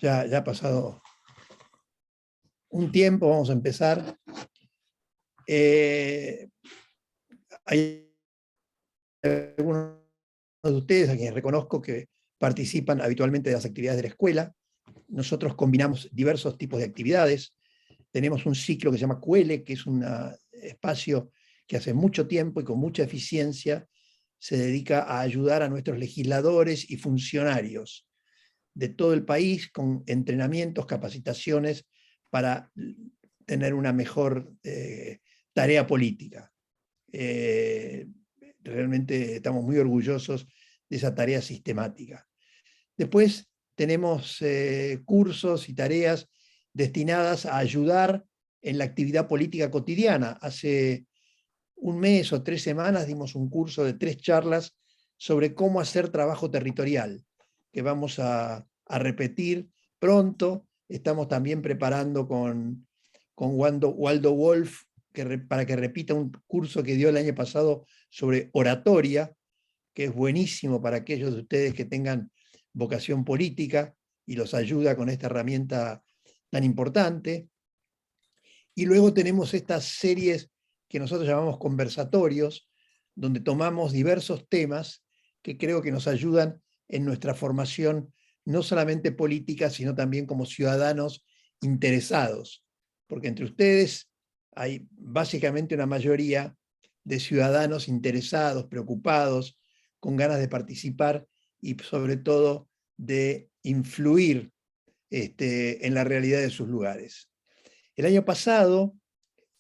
Ya ha pasado un tiempo, vamos a empezar. Hay algunos de ustedes a quienes reconozco que participan habitualmente de las actividades de la escuela. Nosotros combinamos diversos tipos de actividades. Tenemos un ciclo que se llama CUELE, que es un espacio que hace mucho tiempo y con mucha eficiencia se dedica a ayudar a nuestros legisladores y funcionarios de todo el país con entrenamientos, capacitaciones para tener una mejor tarea política. Realmente estamos muy orgullosos de esa tarea sistemática. Después tenemos cursos y tareas destinadas a ayudar en la actividad política cotidiana. Hace un mes o 3 semanas dimos un curso de 3 charlas sobre cómo hacer trabajo territorial, que vamos a repetir pronto. Estamos también preparando con Waldo Wolf para que repita un curso que dio el año pasado sobre oratoria, que es buenísimo para aquellos de ustedes que tengan vocación política y los ayuda con esta herramienta tan importante. Y luego tenemos estas series que nosotros llamamos conversatorios, donde tomamos diversos temas que creo que nos ayudan en nuestra formación, no solamente política, sino también como ciudadanos interesados. Porque entre ustedes hay básicamente una mayoría de ciudadanos interesados, preocupados, con ganas de participar y sobre todo de influir en la realidad de sus lugares. El año pasado,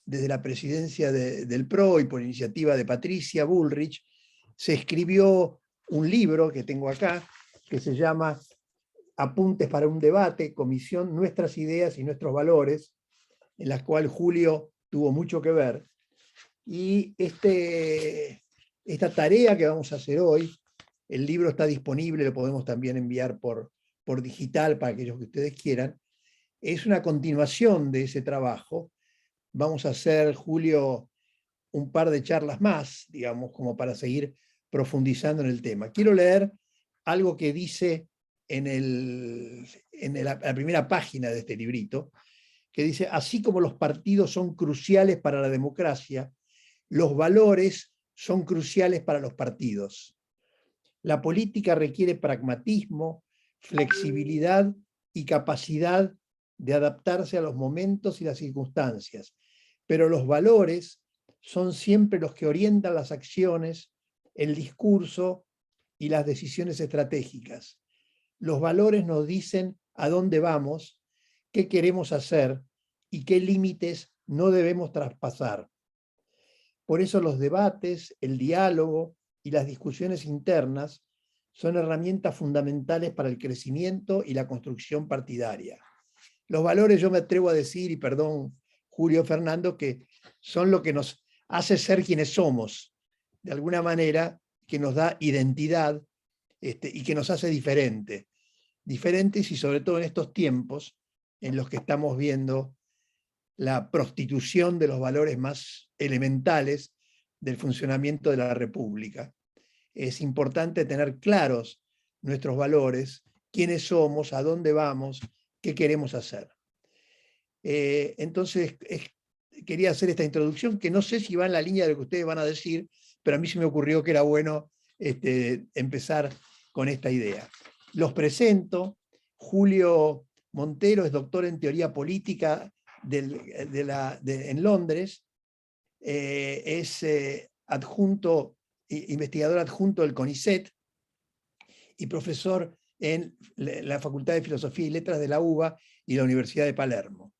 desde la presidencia del PRO y por iniciativa de Patricia Bullrich, se escribió un libro que tengo acá, que se llama Apuntes para un debate, Comisión Nuestras Ideas y Nuestros Valores, en la cual Julio tuvo mucho que ver. Y esta tarea que vamos a hacer hoy, el libro está disponible, lo podemos también enviar por digital para aquellos que ustedes quieran, es una continuación de ese trabajo. Vamos a hacer, Julio, un par de charlas más, digamos, como para seguir profundizando en el tema. Quiero leer algo que dice en la primera página de este librito, que dice: así como los partidos son cruciales para la democracia, los valores son cruciales para los partidos. La política requiere pragmatismo, flexibilidad y capacidad de adaptarse a los momentos y las circunstancias, pero los valores son siempre los que orientan las acciones, el discurso y las decisiones estratégicas. Los valores nos dicen a dónde vamos, qué queremos hacer y qué límites no debemos traspasar. Por eso los debates, el diálogo y las discusiones internas son herramientas fundamentales para el crecimiento y la construcción partidaria. Los valores, yo me atrevo a decir, y perdón, Julio, Fernando, que son lo que nos hace ser quienes somos, de alguna manera, que nos da identidad y que nos hace diferentes y sobre todo en estos tiempos en los que estamos viendo la prostitución de los valores más elementales del funcionamiento de la República. Es importante tener claros nuestros valores, quiénes somos, a dónde vamos, qué queremos hacer. Entonces, quería hacer esta introducción, que no sé si va en la línea de lo que ustedes van a decir, pero a mí se me ocurrió que era bueno empezar con esta idea. Los presento. Julio Montero es doctor en teoría política en Londres, es investigador adjunto del CONICET y profesor en la Facultad de Filosofía y Letras de la UBA y la Universidad de Palermo.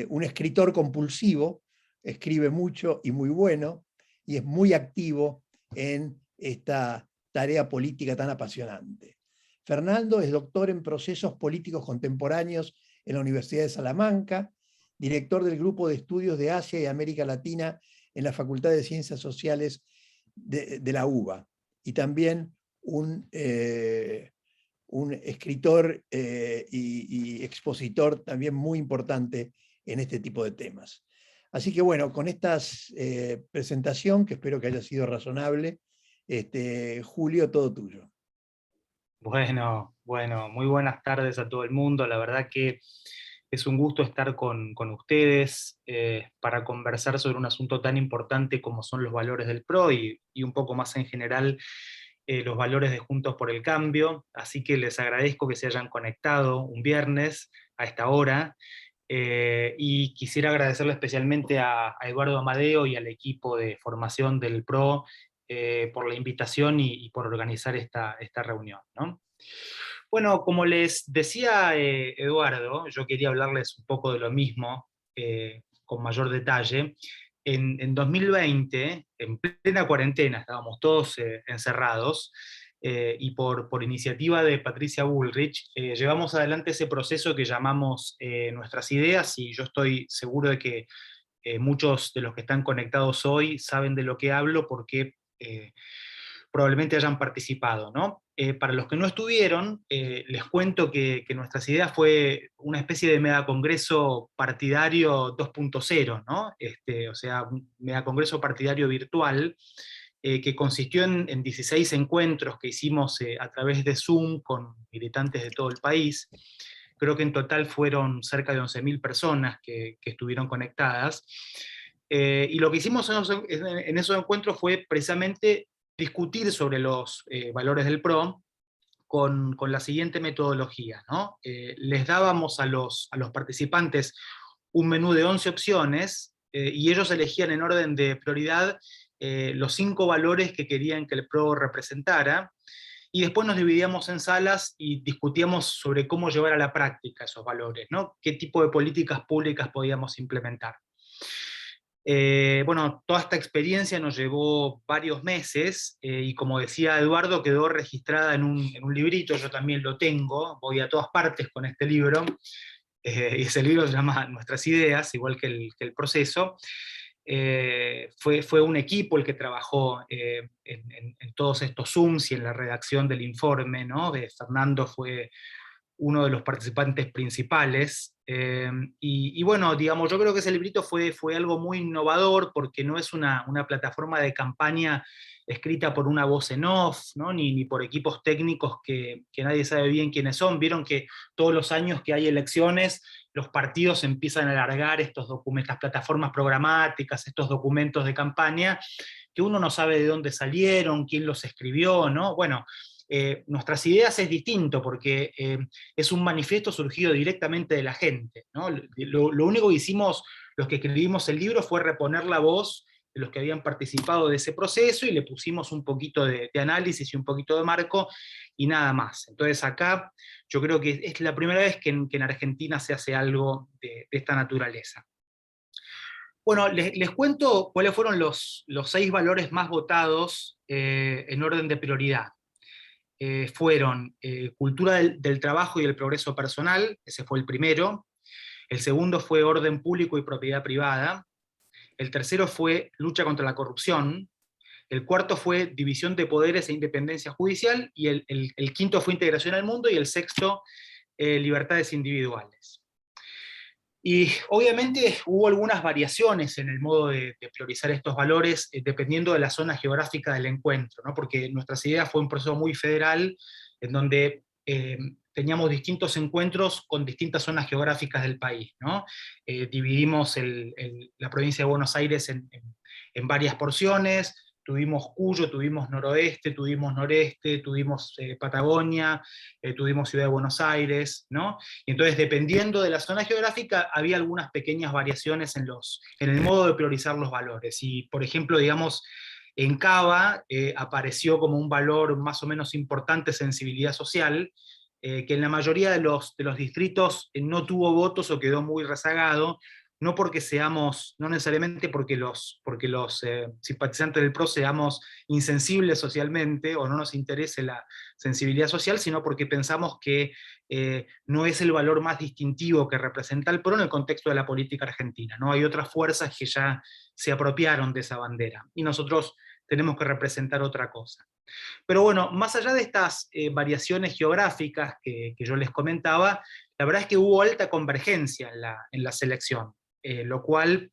Un escritor compulsivo, escribe mucho y muy bueno, y es muy activo en esta tarea política tan apasionante. Fernando es doctor en procesos políticos contemporáneos en la Universidad de Salamanca, director del Grupo de Estudios de Asia y América Latina en la Facultad de Ciencias Sociales de la UBA, y también un escritor y expositor también muy importante en este tipo de temas. Así que bueno, con esta presentación, que espero que haya sido razonable, Julio, todo tuyo. Bueno, muy buenas tardes a todo el mundo. La verdad que es un gusto estar con ustedes para conversar sobre un asunto tan importante como son los valores del PRO y un poco más en general los valores de Juntos por el Cambio. Así que les agradezco que se hayan conectado un viernes a esta hora. Y quisiera agradecerle especialmente a Eduardo Amadeo y al equipo de formación del PRO por la invitación y por organizar esta reunión, ¿no? Bueno, como les decía Eduardo, yo quería hablarles un poco de lo mismo, con mayor detalle. En 2020, en plena cuarentena, estábamos todos encerrados, y por iniciativa de Patricia Bullrich, llevamos adelante ese proceso que llamamos Nuestras Ideas, y yo estoy seguro de que muchos de los que están conectados hoy saben de lo que hablo porque probablemente hayan participado, ¿no? Para los que no estuvieron, les cuento que Nuestras Ideas fue una especie de megacongreso partidario 2.0, ¿no? O sea, un megacongreso partidario virtual que consistió en 16 encuentros que hicimos a través de Zoom con militantes de todo el país. Creo que en total fueron cerca de 11.000 personas que estuvieron conectadas. Y lo que hicimos en esos encuentros fue precisamente discutir sobre los valores del PRO con la siguiente metodología, ¿no? Les dábamos a los participantes un menú de 11 opciones y ellos elegían en orden de prioridad los 5 valores que querían que el PRO representara, y después nos dividíamos en salas y discutíamos sobre cómo llevar a la práctica esos valores, ¿no? Qué tipo de políticas públicas podíamos implementar. Bueno, toda esta experiencia nos llevó varios meses y como decía Eduardo, quedó registrada en un librito, yo también lo tengo, voy a todas partes con este libro, y ese libro se llama Nuestras Ideas, igual que que el proceso. Fue un equipo el que trabajó en todos estos Zooms y en la redacción del informe, ¿no? Fernando fue uno de los participantes principales. Y bueno, digamos, yo creo que ese librito fue algo muy innovador porque no es una plataforma de campaña escrita por una voz en off, ¿no? Ni por equipos técnicos que nadie sabe bien quiénes son. Vieron que todos los años que hay elecciones, los partidos empiezan a alargar estos documentos, estas plataformas programáticas, estos documentos de campaña, que uno no sabe de dónde salieron, quién los escribió, ¿no? Bueno, Nuestras Ideas es distinto porque es un manifiesto surgido directamente de la gente, ¿no? Lo único que hicimos los que escribimos el libro fue reponer la voz de los que habían participado de ese proceso y le pusimos un poquito de análisis y un poquito de marco y nada más. Entonces acá yo creo que es la primera vez que en Argentina se hace algo de esta naturaleza. Bueno, les cuento cuáles fueron los 6 valores más votados en orden de prioridad. Fueron cultura del trabajo y el progreso personal, ese fue el primero. El segundo fue orden público y propiedad privada. El tercero fue lucha contra la corrupción. El cuarto fue división de poderes e independencia judicial. Y el quinto fue integración al mundo. Y el sexto, libertades individuales. Y obviamente hubo algunas variaciones en el modo de priorizar estos valores dependiendo de la zona geográfica del encuentro, ¿no? Porque Nuestras Ideas fue un proceso muy federal en donde teníamos distintos encuentros con distintas zonas geográficas del país, ¿no? Dividimos la provincia de Buenos Aires en varias porciones. Tuvimos Cuyo, tuvimos Noroeste, tuvimos Noreste, tuvimos Patagonia, tuvimos Ciudad de Buenos Aires, ¿no? Y entonces, dependiendo de la zona geográfica, había algunas pequeñas variaciones en el modo de priorizar los valores. Y, por ejemplo, digamos, en Cava apareció como un valor más o menos importante sensibilidad social, que en la mayoría de los distritos no tuvo votos o quedó muy rezagado, no porque seamos, no necesariamente porque los simpatizantes del PRO seamos insensibles socialmente o no nos interese la sensibilidad social, sino porque pensamos que no es el valor más distintivo que representa el PRO en el contexto de la política argentina, ¿no? Hay otras fuerzas que ya se apropiaron de esa bandera, y nosotros tenemos que representar otra cosa. Pero bueno, más allá de estas variaciones geográficas que yo les comentaba, la verdad es que hubo alta convergencia en la selección, lo cual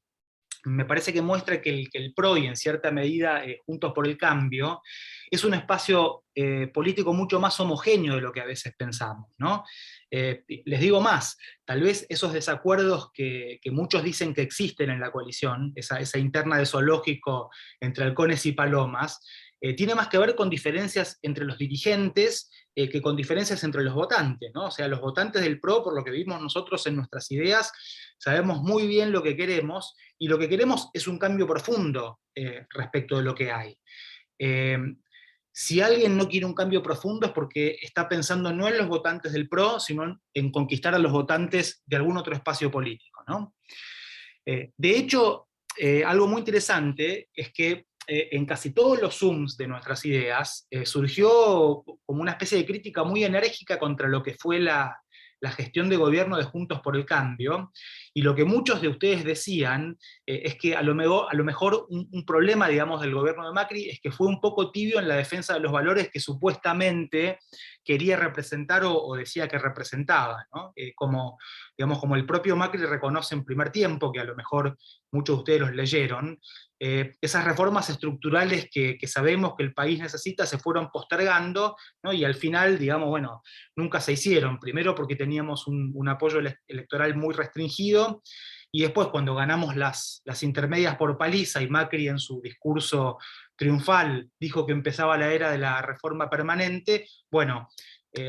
me parece que muestra que el PRO y en cierta medida Juntos por el Cambio es un espacio político mucho más homogéneo de lo que a veces pensamos, ¿no? Les digo más, tal vez esos desacuerdos que muchos dicen que existen en la coalición, esa interna de zoológico entre halcones y palomas, tiene más que ver con diferencias entre los dirigentes que con diferencias entre los votantes, ¿no? O sea, los votantes del PRO, por lo que vimos nosotros en nuestras ideas, sabemos muy bien lo que queremos, y lo que queremos es un cambio profundo respecto de lo que hay. Eh, si alguien no quiere un cambio profundo es porque está pensando no en los votantes del PRO, sino en conquistar a los votantes de algún otro espacio político, ¿no? De hecho, algo muy interesante es que en casi todos los Zooms de nuestras ideas surgió como una especie de crítica muy enérgica contra lo que fue la gestión de gobierno de Juntos por el Cambio, y lo que muchos de ustedes decían es que a lo mejor un problema, digamos, del gobierno de Macri es que fue un poco tibio en la defensa de los valores que supuestamente quería representar o decía que representaba, ¿no? Digamos, como el propio Macri reconoce en Primer Tiempo, que a lo mejor muchos de ustedes los leyeron, esas reformas estructurales que sabemos que el país necesita se fueron postergando, ¿no? Y al final, digamos, bueno, nunca se hicieron. Primero porque teníamos un apoyo electoral muy restringido, y después cuando ganamos las intermedias por paliza y Macri en su discurso triunfal dijo que empezaba la era de la reforma permanente, bueno,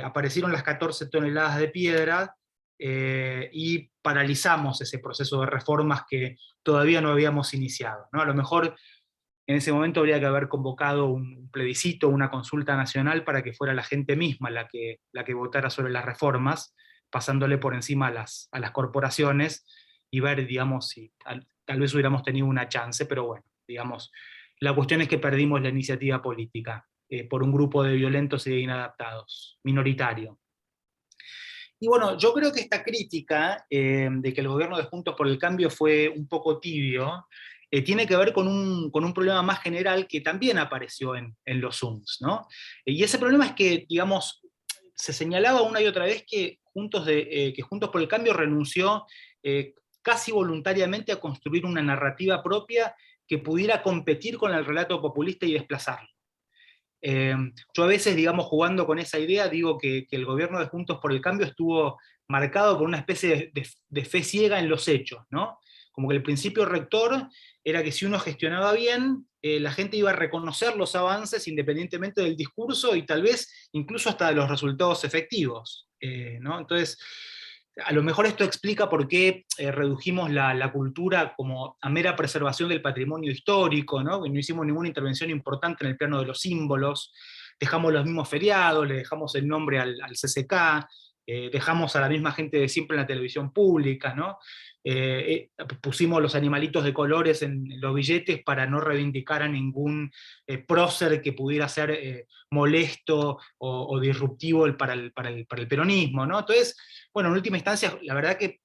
aparecieron las 14 toneladas de piedra, y paralizamos ese proceso de reformas que todavía no habíamos iniciado, ¿no? A lo mejor en ese momento habría que haber convocado un plebiscito, una consulta nacional para que fuera la gente misma la que votara sobre las reformas, pasándole por encima a las corporaciones y ver, digamos, si tal vez hubiéramos tenido una chance, pero bueno, digamos, la cuestión es que perdimos la iniciativa política por un grupo de violentos y de inadaptados, minoritario. Y bueno, yo creo que esta crítica de que el gobierno de Juntos por el Cambio fue un poco tibio, tiene que ver con un problema más general que también apareció en los Zooms, ¿no? Y ese problema es que, digamos, se señalaba una y otra vez que que Juntos por el Cambio renunció casi voluntariamente a construir una narrativa propia que pudiera competir con el relato populista y desplazarlo. Yo a veces, digamos, jugando con esa idea, digo que el gobierno de Juntos por el Cambio estuvo marcado por una especie de fe ciega en los hechos, ¿no? Como que el principio rector era que si uno gestionaba bien, la gente iba a reconocer los avances independientemente del discurso y tal vez incluso hasta de los resultados efectivos, ¿no? Entonces, a lo mejor esto explica por qué redujimos la cultura como a mera preservación del patrimonio histórico, ¿no? No hicimos ninguna intervención importante en el plano de los símbolos, dejamos los mismos feriados, le dejamos el nombre al CCK, dejamos a la misma gente de siempre en la televisión pública, ¿no? Pusimos los animalitos de colores en los billetes para no reivindicar a ningún prócer que pudiera ser molesto o disruptivo para el peronismo, ¿no? Entonces, bueno, en última instancia, la verdad que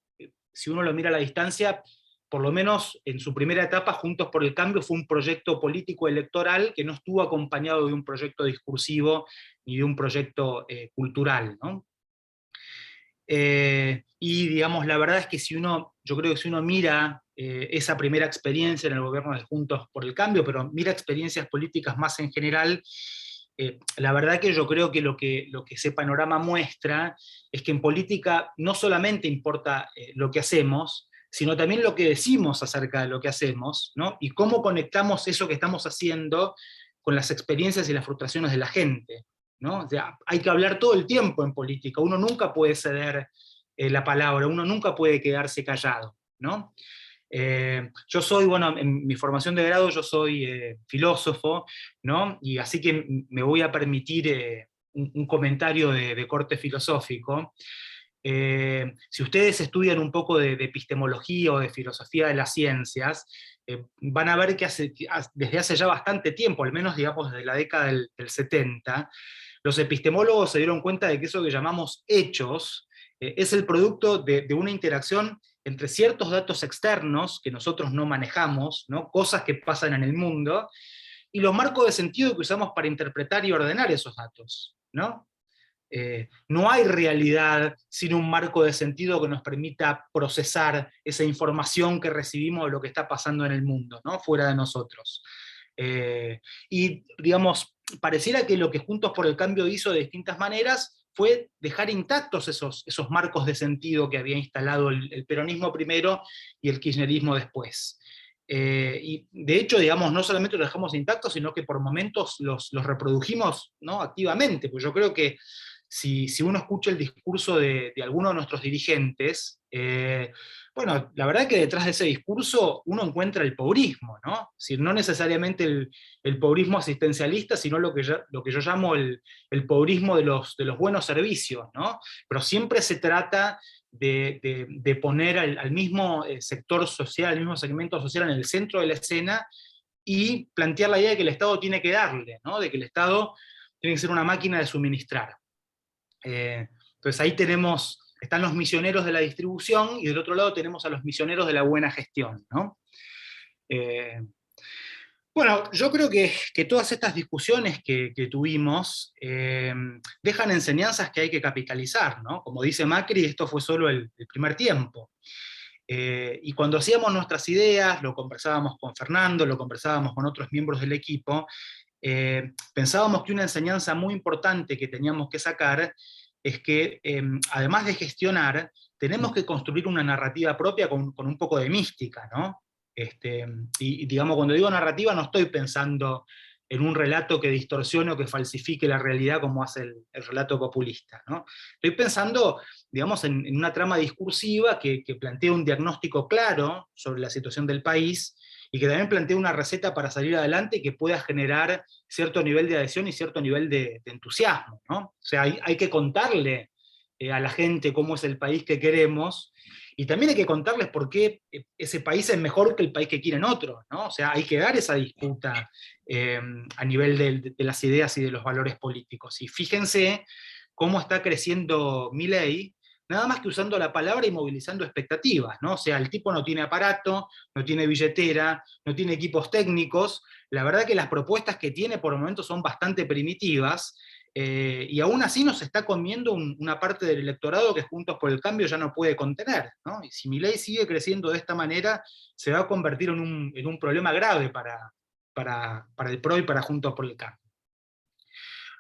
si uno lo mira a la distancia, por lo menos en su primera etapa, Juntos por el Cambio fue un proyecto político electoral que no estuvo acompañado de un proyecto discursivo ni de un proyecto cultural, ¿no? Y digamos, la verdad es que yo creo que si uno mira esa primera experiencia en el gobierno de Juntos por el Cambio, pero mira experiencias políticas más en general, la verdad que yo creo que lo que ese panorama muestra es que en política no solamente importa lo que hacemos, sino también lo que decimos acerca de lo que hacemos, ¿no? Y cómo conectamos eso que estamos haciendo con las experiencias y las frustraciones de la gente, ¿no? O sea, hay que hablar todo el tiempo en política, uno nunca puede ceder la palabra, uno nunca puede quedarse callado, ¿no? Yo soy, bueno, en mi formación de grado yo soy filósofo, ¿no? Y así que me voy a permitir un comentario de corte filosófico. Si ustedes estudian un poco de epistemología o de filosofía de las ciencias, van a ver que desde hace ya bastante tiempo, al menos digamos desde la década del 70, los epistemólogos se dieron cuenta de que eso que llamamos hechos es el producto de una interacción entre ciertos datos externos que nosotros no manejamos, ¿no? Cosas que pasan en el mundo, y los marcos de sentido que usamos para interpretar y ordenar esos datos, ¿no? No hay realidad sin un marco de sentido que nos permita procesar esa información que recibimos de lo que está pasando en el mundo, ¿no? Fuera de nosotros. Y, digamos, pareciera que lo que Juntos por el Cambio hizo de distintas maneras fue dejar intactos esos marcos de sentido que había instalado el peronismo primero y el kirchnerismo después. Y de hecho, digamos, no solamente los dejamos intactos, sino que por momentos los reprodujimos, ¿no?, activamente, pues yo creo que si uno escucha el discurso de alguno de nuestros dirigentes, bueno, la verdad que detrás de ese discurso uno encuentra el pobrismo, ¿no? Es decir, no necesariamente el pobrismo asistencialista, sino lo que yo llamo el pobrismo de los buenos servicios, ¿no? Pero siempre se trata de poner al mismo sector social, al mismo segmento social en el centro de la escena y plantear la idea de que el Estado tiene que darle, ¿no? De que el Estado tiene que ser una máquina de suministrar. Entonces ahí están los misioneros de la distribución y del otro lado tenemos a los misioneros de la buena gestión, ¿no? Bueno, yo creo que todas estas discusiones que tuvimos dejan enseñanzas que hay que capitalizar, ¿no? Como dice Macri, esto fue solo el primer tiempo. Y cuando hacíamos nuestras ideas, lo conversábamos con Fernando, lo conversábamos con otros miembros del equipo, pensábamos que una enseñanza muy importante que teníamos que sacar es que, además de gestionar, tenemos que construir una narrativa propia con un poco de mística, ¿no? Y digamos, cuando digo narrativa no estoy pensando en un relato que distorsione o que falsifique la realidad como hace el relato populista, ¿no? Estoy pensando, digamos, en una trama discursiva que plantea un diagnóstico claro sobre la situación del país, y que también plantea una receta para salir adelante y que pueda generar cierto nivel de adhesión y cierto nivel de entusiasmo, ¿no? O sea, hay que contarle a la gente cómo es el país que queremos, y también hay que contarles por qué ese país es mejor que el país que quieren otros, ¿no? O sea, hay que dar esa disputa a nivel de las ideas y de los valores políticos. Y fíjense cómo está creciendo Milei, nada más que usando la palabra y movilizando expectativas, ¿no? O sea, el tipo no tiene aparato, no tiene billetera, no tiene equipos técnicos. La verdad que las propuestas que tiene por el momento son bastante primitivas, y aún así nos está comiendo una parte del electorado que Juntos por el Cambio ya no puede contener, ¿no? Y si Milei sigue creciendo de esta manera, se va a convertir en un problema grave para el PRO y para Juntos por el Cambio.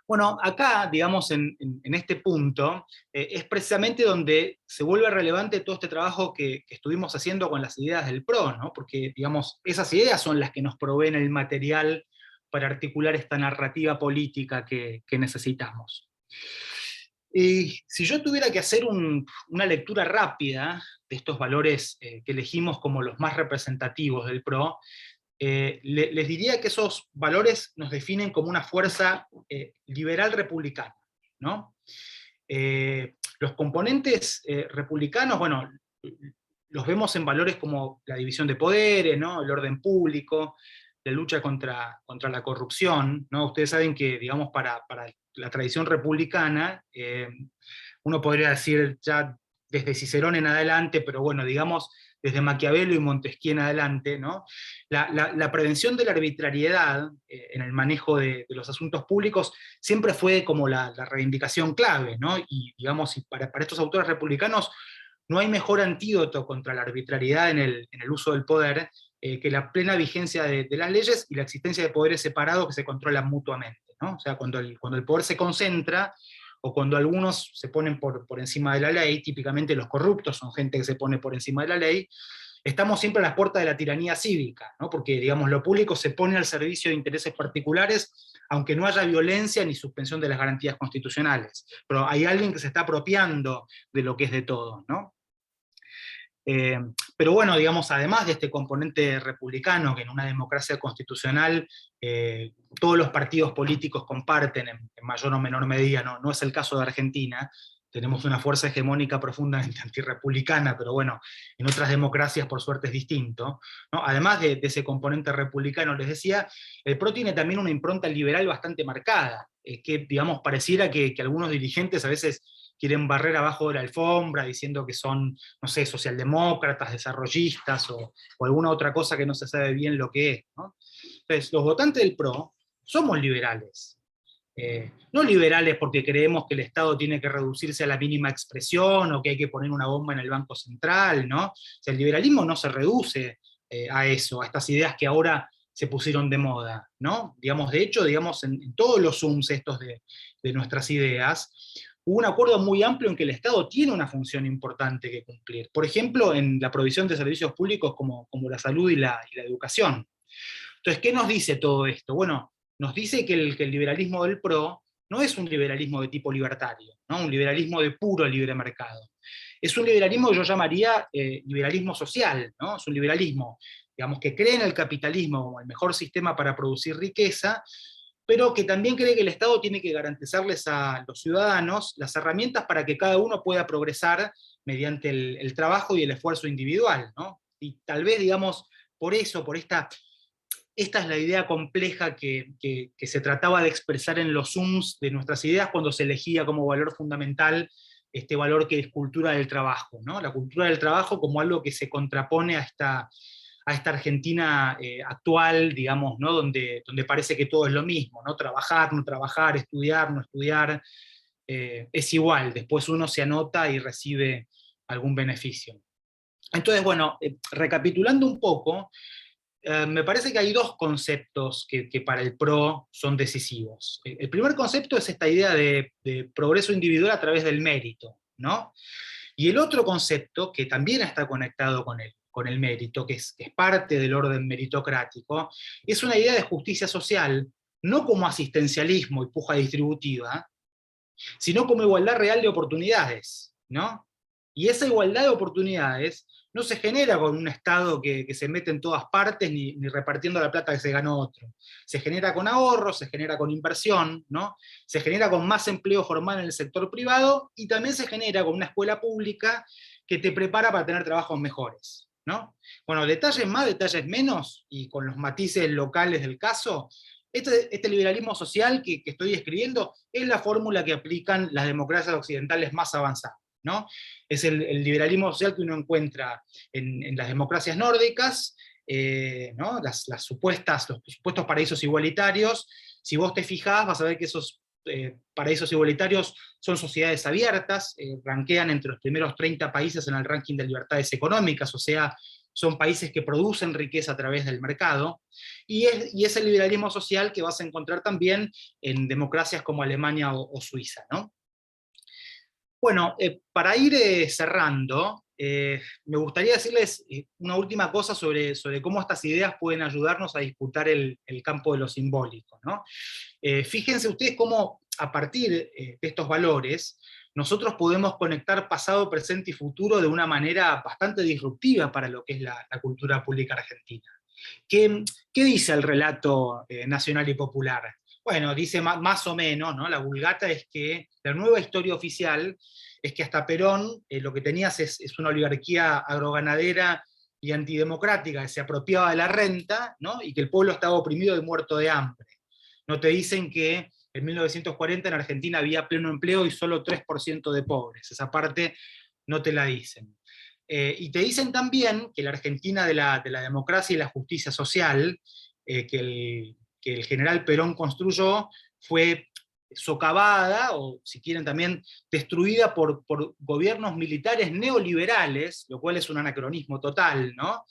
Bueno, acá, digamos, en este punto, es precisamente donde se vuelve relevante todo este trabajo que estuvimos haciendo con las ideas del PRO, ¿no? Porque, digamos, esas ideas son las que nos proveen el material para articular esta narrativa política que necesitamos. Y si yo tuviera que hacer una lectura rápida de estos valores que elegimos como los más representativos del PRO, les diría que esos valores nos definen como una fuerza liberal republicana, ¿no? Los componentes republicanos, bueno, los vemos en valores como la división de poderes, ¿no?, el orden público, la lucha contra la corrupción, ¿no? Ustedes saben que, digamos, para la tradición republicana, uno podría decir ya desde Cicerón en adelante, pero bueno, digamos, desde Maquiavelo y Montesquieu en adelante, ¿no? La prevención de la arbitrariedad en el manejo de los asuntos públicos siempre fue como la reivindicación clave, ¿no? Y digamos, para estos autores republicanos no hay mejor antídoto contra la arbitrariedad en el uso del poder que la plena vigencia de las leyes y la existencia de poderes separados que se controlan mutuamente, ¿no? O sea, cuando el poder se concentra, o cuando algunos se ponen por encima de la ley, típicamente los corruptos son gente que se pone por encima de la ley, estamos siempre a las puertas de la tiranía cívica, ¿no? Porque, digamos, lo público se pone al servicio de intereses particulares, aunque no haya violencia ni suspensión de las garantías constitucionales. Pero hay alguien que se está apropiando de lo que es de todos, ¿no? Pero bueno, digamos, además de este componente republicano, que en una democracia constitucional todos los partidos políticos comparten en mayor o menor medida, no es el caso de Argentina, tenemos una fuerza hegemónica profundamente antirrepublicana, pero bueno, en otras democracias por suerte es distinto, ¿no? Además de ese componente republicano, les decía, el PRO tiene también una impronta liberal bastante marcada, que, digamos, pareciera que algunos dirigentes a veces quieren barrer abajo de la alfombra diciendo que son, no sé, socialdemócratas, desarrollistas o alguna otra cosa que no se sabe bien lo que es, ¿no? Entonces, los votantes del PRO somos liberales. no liberales porque creemos que el Estado tiene que reducirse a la mínima expresión o que hay que poner una bomba en el Banco Central, ¿no? O sea, el liberalismo no se reduce a eso, a estas ideas que ahora se pusieron de moda, ¿no? Digamos, de hecho, digamos, en todos los Zooms estos de nuestras ideas, hubo un acuerdo muy amplio en que el Estado tiene una función importante que cumplir. Por ejemplo, en la provisión de servicios públicos como la salud y la educación. Entonces, ¿qué nos dice todo esto? Bueno, nos dice que el liberalismo del PRO no es un liberalismo de tipo libertario, ¿no? Un liberalismo de puro libre mercado. Es un liberalismo que yo llamaría liberalismo social, ¿no? Es un liberalismo, digamos, que cree en el capitalismo como el mejor sistema para producir riqueza, pero que también cree que el Estado tiene que garantizarles a los ciudadanos las herramientas para que cada uno pueda progresar mediante el trabajo y el esfuerzo individual, ¿no? Y tal vez, digamos, por eso, por esta es la idea compleja que se trataba de expresar en los Zooms de nuestras ideas cuando se elegía como valor fundamental este valor que es cultura del trabajo, ¿no? La cultura del trabajo como algo que se contrapone a esta Argentina actual, digamos, ¿no? donde parece que todo es lo mismo, ¿no? Trabajar, no trabajar, estudiar, no estudiar, es igual, después uno se anota y recibe algún beneficio. Entonces, bueno, recapitulando un poco, me parece que hay dos conceptos que para el PRO son decisivos. El primer concepto es esta idea de progreso individual a través del mérito, ¿no? Y el otro concepto, que también está conectado con el mérito, que es parte del orden meritocrático, es una idea de justicia social, no como asistencialismo y puja distributiva, sino como igualdad real de oportunidades, ¿no? Y esa igualdad de oportunidades no se genera con un Estado que se mete en todas partes ni repartiendo la plata que se ganó otro. Se genera con ahorro, se genera con inversión, ¿no? Se genera con más empleo formal en el sector privado y también se genera con una escuela pública que te prepara para tener trabajos mejores, ¿no? Bueno, detalles más, detalles menos, y con los matices locales del caso, este liberalismo social que estoy describiendo es la fórmula que aplican las democracias occidentales más avanzadas, ¿no? Es el liberalismo social que uno encuentra en las democracias nórdicas, ¿no? Los supuestos paraísos igualitarios. Si vos te fijás, vas a ver que esos paraísos igualitarios son sociedades abiertas, ranquean entre los primeros 30 países en el ranking de libertades económicas, o sea, son países que producen riqueza a través del mercado, y es el liberalismo social que vas a encontrar también en democracias como Alemania o Suiza, ¿no? Bueno, para ir cerrando, me gustaría decirles una última cosa sobre cómo estas ideas pueden ayudarnos a disputar el campo de lo simbólico, ¿no? Fíjense ustedes cómo a partir de estos valores nosotros podemos conectar pasado, presente y futuro de una manera bastante disruptiva para lo que es la cultura pública argentina. ¿Qué dice el relato nacional y popular? Bueno, dice más o menos, ¿no? La vulgata es que la nueva historia oficial es que hasta Perón lo que tenías es una oligarquía agroganadera y antidemocrática que se apropiaba de la renta, ¿no? Y que el pueblo estaba oprimido y muerto de hambre. No te dicen que en 1940 en Argentina había pleno empleo y solo 3% de pobres. Esa parte no te la dicen. Y te dicen también que la Argentina de la democracia y la justicia social, que el general Perón construyó, fue socavada, o si quieren también destruida por gobiernos militares neoliberales, lo cual es un anacronismo total, ¿no?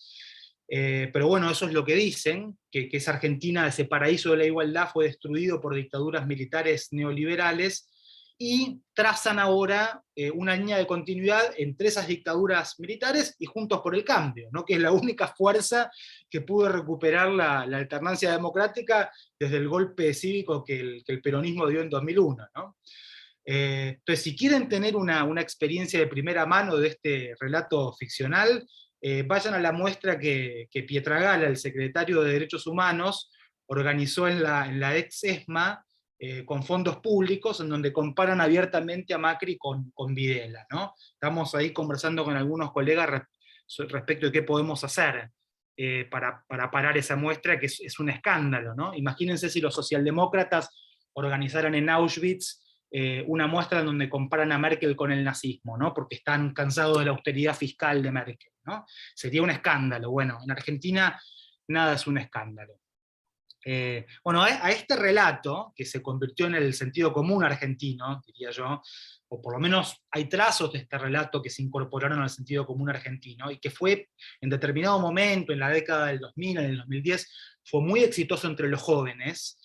Pero bueno, eso es lo que dicen, que esa Argentina, ese paraíso de la igualdad, fue destruido por dictaduras militares neoliberales, y trazan ahora una línea de continuidad entre esas dictaduras militares y Juntos por el Cambio, ¿no? Que es la única fuerza que pudo recuperar la alternancia democrática desde el golpe cívico que el peronismo dio en 2001, ¿no? Entonces, si quieren tener una experiencia de primera mano de este relato ficcional, vayan a la muestra que Pietragala, el secretario de Derechos Humanos, organizó en la ex ESMA, con fondos públicos, en donde comparan abiertamente a Macri con Videla, ¿no? Estamos ahí conversando con algunos colegas respecto de qué podemos hacer para parar esa muestra, que es un escándalo, ¿no? Imagínense si los socialdemócratas organizaran en Auschwitz una muestra en donde comparan a Merkel con el nazismo, ¿no? Porque están cansados de la austeridad fiscal de Merkel, ¿no? Sería un escándalo. Bueno, en Argentina nada es un escándalo. Bueno, a este relato, que se convirtió en el sentido común argentino, diría yo, o por lo menos hay trazos de este relato que se incorporaron al sentido común argentino, y que fue en determinado momento, en la década del 2000, en el 2010, fue muy exitoso entre los jóvenes.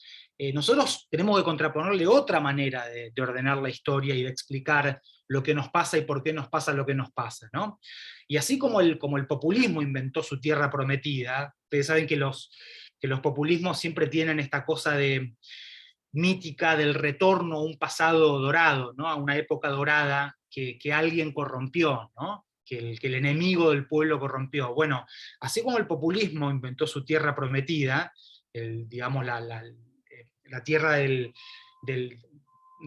Nosotros tenemos que contraponerle otra manera de ordenar la historia y de explicar lo que nos pasa y por qué nos pasa lo que nos pasa, ¿no? Y así como el populismo inventó su tierra prometida, ustedes saben que los populismos siempre tienen esta cosa de mítica del retorno a un pasado dorado, ¿no? A una época dorada que alguien corrompió, ¿no? Que el enemigo del pueblo corrompió. Bueno, así como el populismo inventó su tierra prometida, digamos, la tierra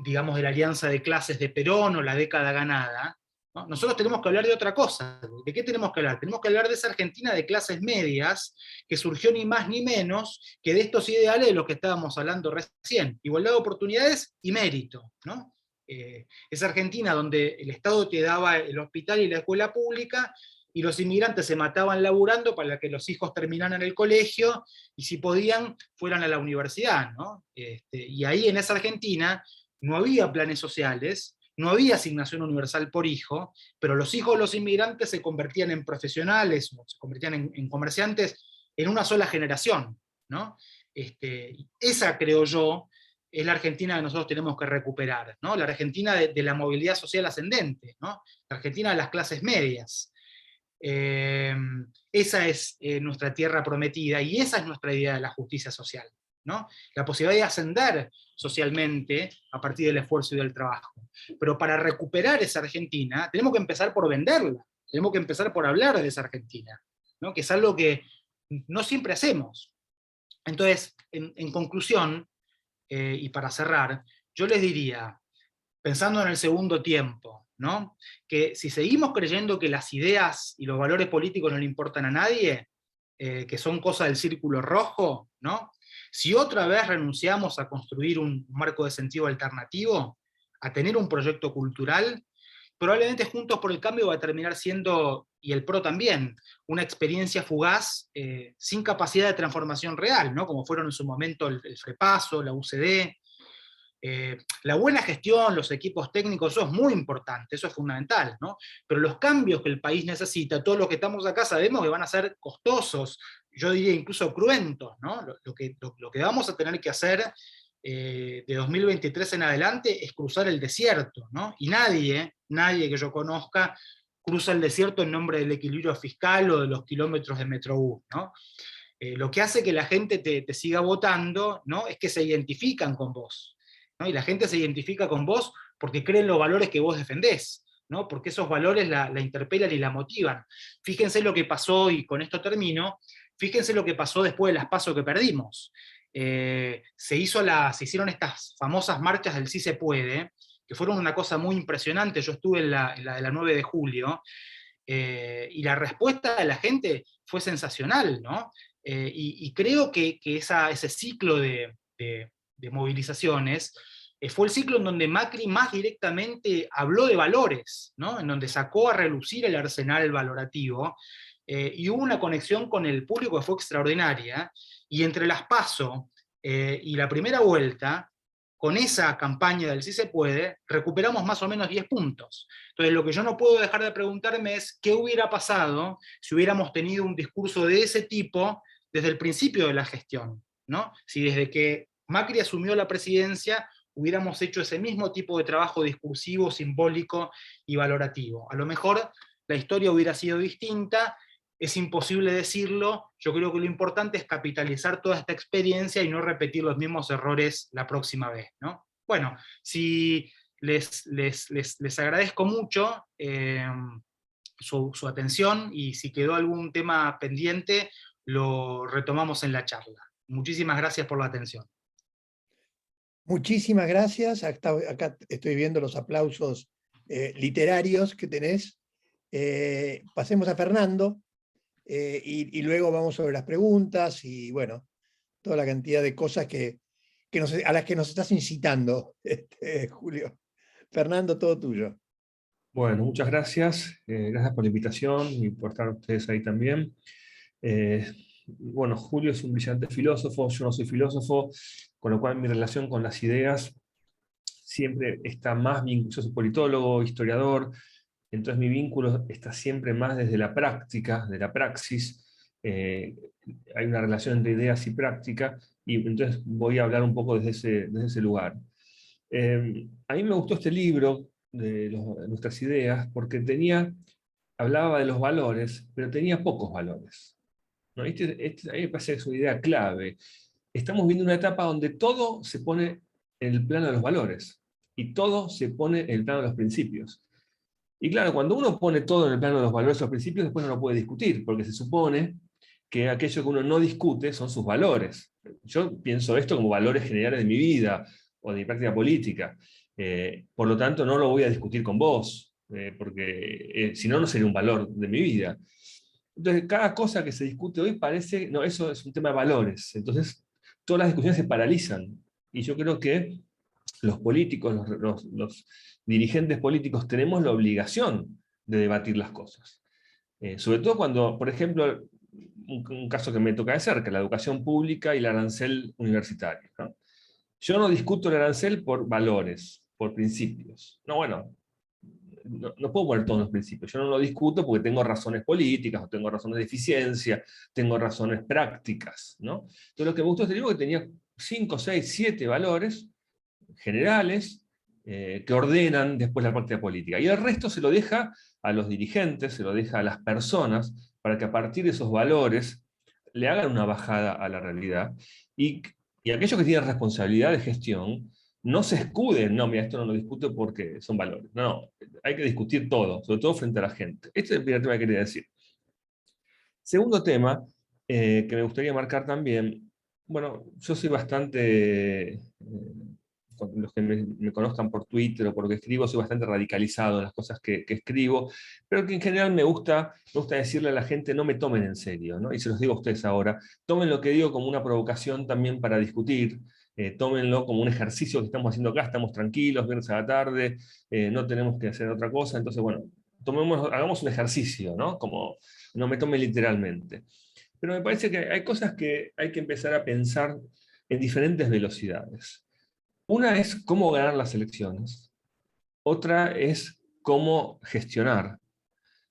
digamos, de la alianza de clases de Perón o la década ganada, ¿no? Nosotros tenemos que hablar de otra cosa. ¿De qué tenemos que hablar? Tenemos que hablar de esa Argentina de clases medias que surgió ni más ni menos que de estos ideales de los que estábamos hablando recién: igualdad de oportunidades y mérito, ¿no? Esa Argentina donde el Estado te daba el hospital y la escuela pública, y los inmigrantes se mataban laburando para que los hijos terminaran el colegio, y si podían, fueran a la universidad, ¿no? Y ahí en esa Argentina no había planes sociales, no había asignación universal por hijo, pero los hijos de los inmigrantes se convertían en profesionales, o se convertían en comerciantes en una sola generación, ¿no? Esa, creo yo, es la Argentina que nosotros tenemos que recuperar, ¿no? La Argentina de la movilidad social ascendente, ¿no? La Argentina de las clases medias. Esa es nuestra tierra prometida, y esa es nuestra idea de la justicia social, ¿no? La posibilidad de ascender socialmente a partir del esfuerzo y del trabajo. Pero para recuperar esa Argentina, tenemos que empezar por venderla, tenemos que empezar por hablar de esa Argentina, ¿no? Que es algo que no siempre hacemos. Entonces, en conclusión, y para cerrar, yo les diría, pensando en el segundo tiempo, ¿no? Que si seguimos creyendo que las ideas y los valores políticos no le importan a nadie, que son cosas del círculo rojo, ¿no? Si otra vez renunciamos a construir un marco de sentido alternativo, a tener un proyecto cultural, probablemente Juntos por el Cambio va a terminar siendo, y el PRO también, una experiencia fugaz, sin capacidad de transformación real, ¿no? Como fueron en su momento el FREPASO, la UCD. La buena gestión, los equipos técnicos, eso es muy importante, eso es fundamental, ¿no? Pero los cambios que el país necesita, todos los que estamos acá sabemos que van a ser costosos, yo diría incluso cruentos, ¿no? Lo que vamos a tener que hacer de 2023 en adelante es cruzar el desierto, ¿no? Y nadie que yo conozca cruza el desierto en nombre del equilibrio fiscal o de los kilómetros de Metrobús, ¿no? Lo que hace que la gente te siga votando, ¿no? Es que se identifican con vos, ¿no? Y la gente se identifica con vos porque cree en los valores que vos defendés, ¿no? Porque esos valores la interpelan y la motivan. Fíjense lo que pasó, y con esto termino, fíjense lo que pasó después de las PASO que perdimos. Se hicieron estas famosas marchas del Sí se puede, que fueron una cosa muy impresionante. Yo estuve en la de la 9 de julio, y la respuesta de la gente fue sensacional, ¿no? Y creo que ese ciclo de movilizaciones fue el ciclo en donde Macri más directamente habló de valores, ¿no? En donde sacó a relucir el arsenal valorativo, y hubo una conexión con el público que fue extraordinaria, y entre las PASO y la primera vuelta, con esa campaña del Sí se puede, recuperamos más o menos 10 puntos. Entonces, lo que yo no puedo dejar de preguntarme es qué hubiera pasado si hubiéramos tenido un discurso de ese tipo desde el principio de la gestión, ¿no? Si desde que Macri asumió la presidencia hubiéramos hecho ese mismo tipo de trabajo discursivo, simbólico y valorativo. A lo mejor la historia hubiera sido distinta, es imposible decirlo. Yo creo que lo importante es capitalizar toda esta experiencia y no repetir los mismos errores la próxima vez, ¿no? Bueno, si les agradezco mucho su atención, y si quedó algún tema pendiente, lo retomamos en la charla. Muchísimas gracias por la atención. Muchísimas gracias. Acá estoy viendo los aplausos literarios que tenés. Pasemos a Fernando, y luego vamos sobre las preguntas y, bueno, toda la cantidad de cosas a las que nos estás incitando, Julio. Fernando, todo tuyo. Bueno, muchas gracias. Gracias por la invitación y por estar ustedes ahí también. bueno, Julio es un brillante filósofo, yo no soy filósofo, con lo cual mi relación con las ideas siempre está más vinculada. Yo soy politólogo, historiador, entonces mi vínculo está siempre más desde la práctica, de la praxis. Eh, Hay una relación entre ideas y práctica, y entonces voy a hablar un poco desde ese lugar. A mí me gustó este libro de nuestras ideas porque hablaba de los valores, pero tenía pocos valores. ¿No? A mí me parece que es una idea clave. Estamos viendo una etapa donde todo se pone en el plano de los valores y todo se pone en el plano de los principios. Y claro, cuando uno pone todo en el plano de los valores o los principios, después no lo puede discutir, porque se supone que aquello que uno no discute son sus valores. Yo pienso esto como valores generales de mi vida o de mi práctica política. Por lo tanto, no lo voy a discutir con vos, porque si no, no sería un valor de mi vida. Entonces, cada cosa que se discute hoy parece, no, eso es un tema de valores. Entonces, todas las discusiones se paralizan. Y yo creo que los políticos, los dirigentes políticos, tenemos la obligación de debatir las cosas. Sobre todo cuando, por ejemplo, un caso que me toca de cerca, la educación pública y el arancel universitario, ¿no? Yo no discuto el arancel por valores, por principios. No, bueno, no puedo poner todos los principios. Yo no lo discuto porque tengo razones políticas, o tengo razones de eficiencia, tengo razones prácticas, ¿no? Entonces lo que me gustó de este libro es que tenía 5, 6, 7 valores generales que ordenan después la práctica política. Y el resto se lo deja a los dirigentes, se lo deja a las personas, para que a partir de esos valores le hagan una bajada a la realidad. Y aquellos que tienen responsabilidad de gestión no se escuden, no, mira, esto no lo discuto porque son valores. No, no, hay que discutir todo, sobre todo frente a la gente. Este es el primer tema que quería decir. Segundo tema, que me gustaría marcar también, bueno, yo soy bastante, los que me conozcan por Twitter o por lo que escribo, soy bastante radicalizado en las cosas que escribo, pero que en general me gusta decirle a la gente, no me tomen en serio, ¿no? Y se los digo a ustedes ahora, tomen lo que digo como una provocación también para discutir, tómenlo como un ejercicio que estamos haciendo acá, estamos tranquilos, viernes a la tarde, no tenemos que hacer otra cosa, entonces bueno, hagamos un ejercicio, ¿no? Como no me tomen literalmente. Pero me parece que hay cosas que hay que empezar a pensar en diferentes velocidades. Una es cómo ganar las elecciones, otra es cómo gestionar,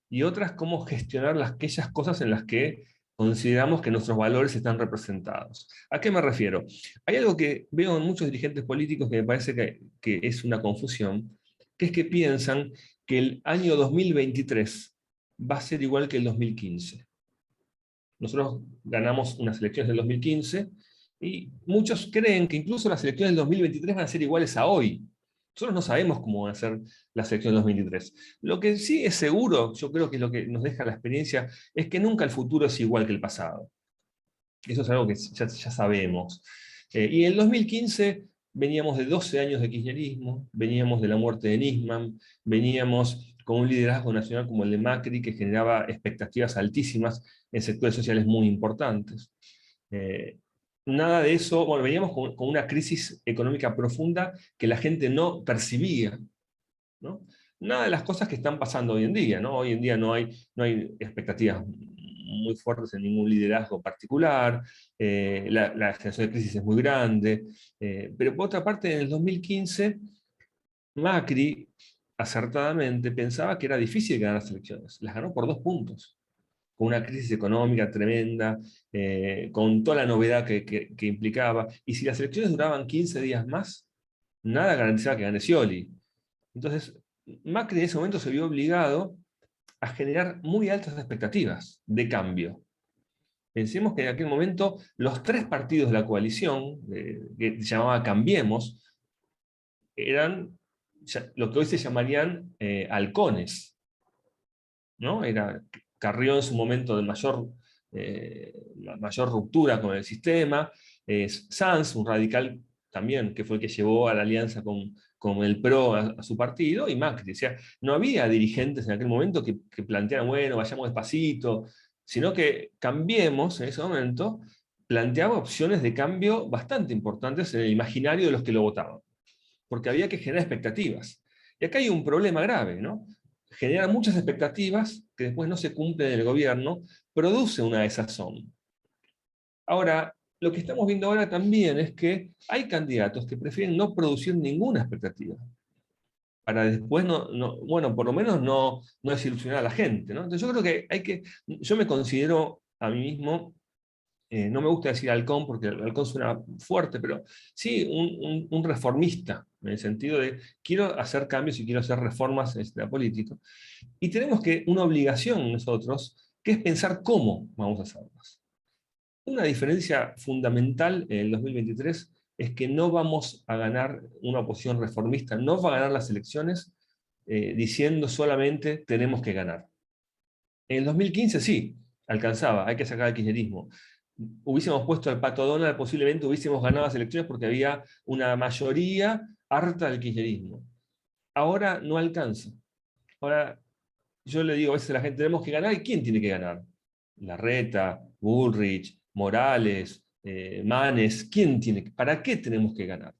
y otra es cómo gestionar aquellas cosas en las que consideramos que nuestros valores están representados. ¿A qué me refiero? Hay algo que veo en muchos dirigentes políticos que me parece que es una confusión, que es que piensan que el año 2023 va a ser igual que el 2015. Nosotros ganamos unas elecciones del 2015 y muchos creen que incluso las elecciones del 2023 van a ser iguales a hoy. Nosotros no sabemos cómo van a ser las elecciones del 2023. Lo que sí es seguro, yo creo que es lo que nos deja la experiencia, es que nunca el futuro es igual que el pasado. Eso es algo que ya sabemos. Y en el 2015 veníamos de 12 años de kirchnerismo, veníamos de la muerte de Nisman, veníamos con un liderazgo nacional como el de Macri, que generaba expectativas altísimas en sectores sociales muy importantes. Nada de eso, bueno, veníamos con una crisis económica profunda que la gente no percibía, ¿no? Nada de las cosas que están pasando hoy en día, ¿no? Hoy en día no hay expectativas muy fuertes en ningún liderazgo particular, la generación de crisis es muy grande, pero por otra parte, en el 2015, Macri, acertadamente, pensaba que era difícil ganar las elecciones. Las ganó por 2 puntos, con una crisis económica tremenda, con toda la novedad que implicaba. Y si las elecciones duraban 15 días más, nada garantizaba que gane Scioli. Entonces, Macri en ese momento se vio obligado a generar muy altas expectativas de cambio. Pensemos que en aquel momento los 3 partidos de la coalición, que se llamaba Cambiemos, eran lo que hoy se llamarían halcones, ¿no? Era Carrió en su momento de mayor ruptura con el sistema, Sanz, un radical también, que fue el que llevó a la alianza con el PRO a su partido, y Macri. O sea, no había dirigentes en aquel momento que plantearan, bueno, vayamos despacito, sino que Cambiemos en ese momento planteaba opciones de cambio bastante importantes en el imaginario de los que lo votaban, porque había que generar expectativas. Y acá hay un problema grave, ¿no? Genera muchas expectativas que después no se cumplen en el gobierno, produce una desazón. Ahora, lo que estamos viendo ahora también es que hay candidatos que prefieren no producir ninguna expectativa, para después bueno, por lo menos no desilusionar a la gente, ¿no? Entonces yo creo que yo me considero a mí mismo, no me gusta decir halcón porque el halcón suena fuerte, pero sí un reformista, en el sentido de quiero hacer cambios y quiero hacer reformas en la política. Y tenemos una obligación nosotros, que es pensar cómo vamos a hacerlas. Una diferencia fundamental en el 2023 es que no vamos a ganar una oposición reformista, no va a ganar las elecciones diciendo solamente tenemos que ganar. En el 2015 sí, alcanzaba, hay que sacar el kirchnerismo. Hubiésemos puesto al Pato Donald, posiblemente hubiésemos ganado las elecciones porque había una mayoría harta del kirchnerismo. Ahora no alcanza. Ahora yo le digo a veces a la gente, tenemos que ganar, ¿y quién tiene que ganar? Larreta, Bullrich, Morales, Manes, ¿para qué tenemos que ganar?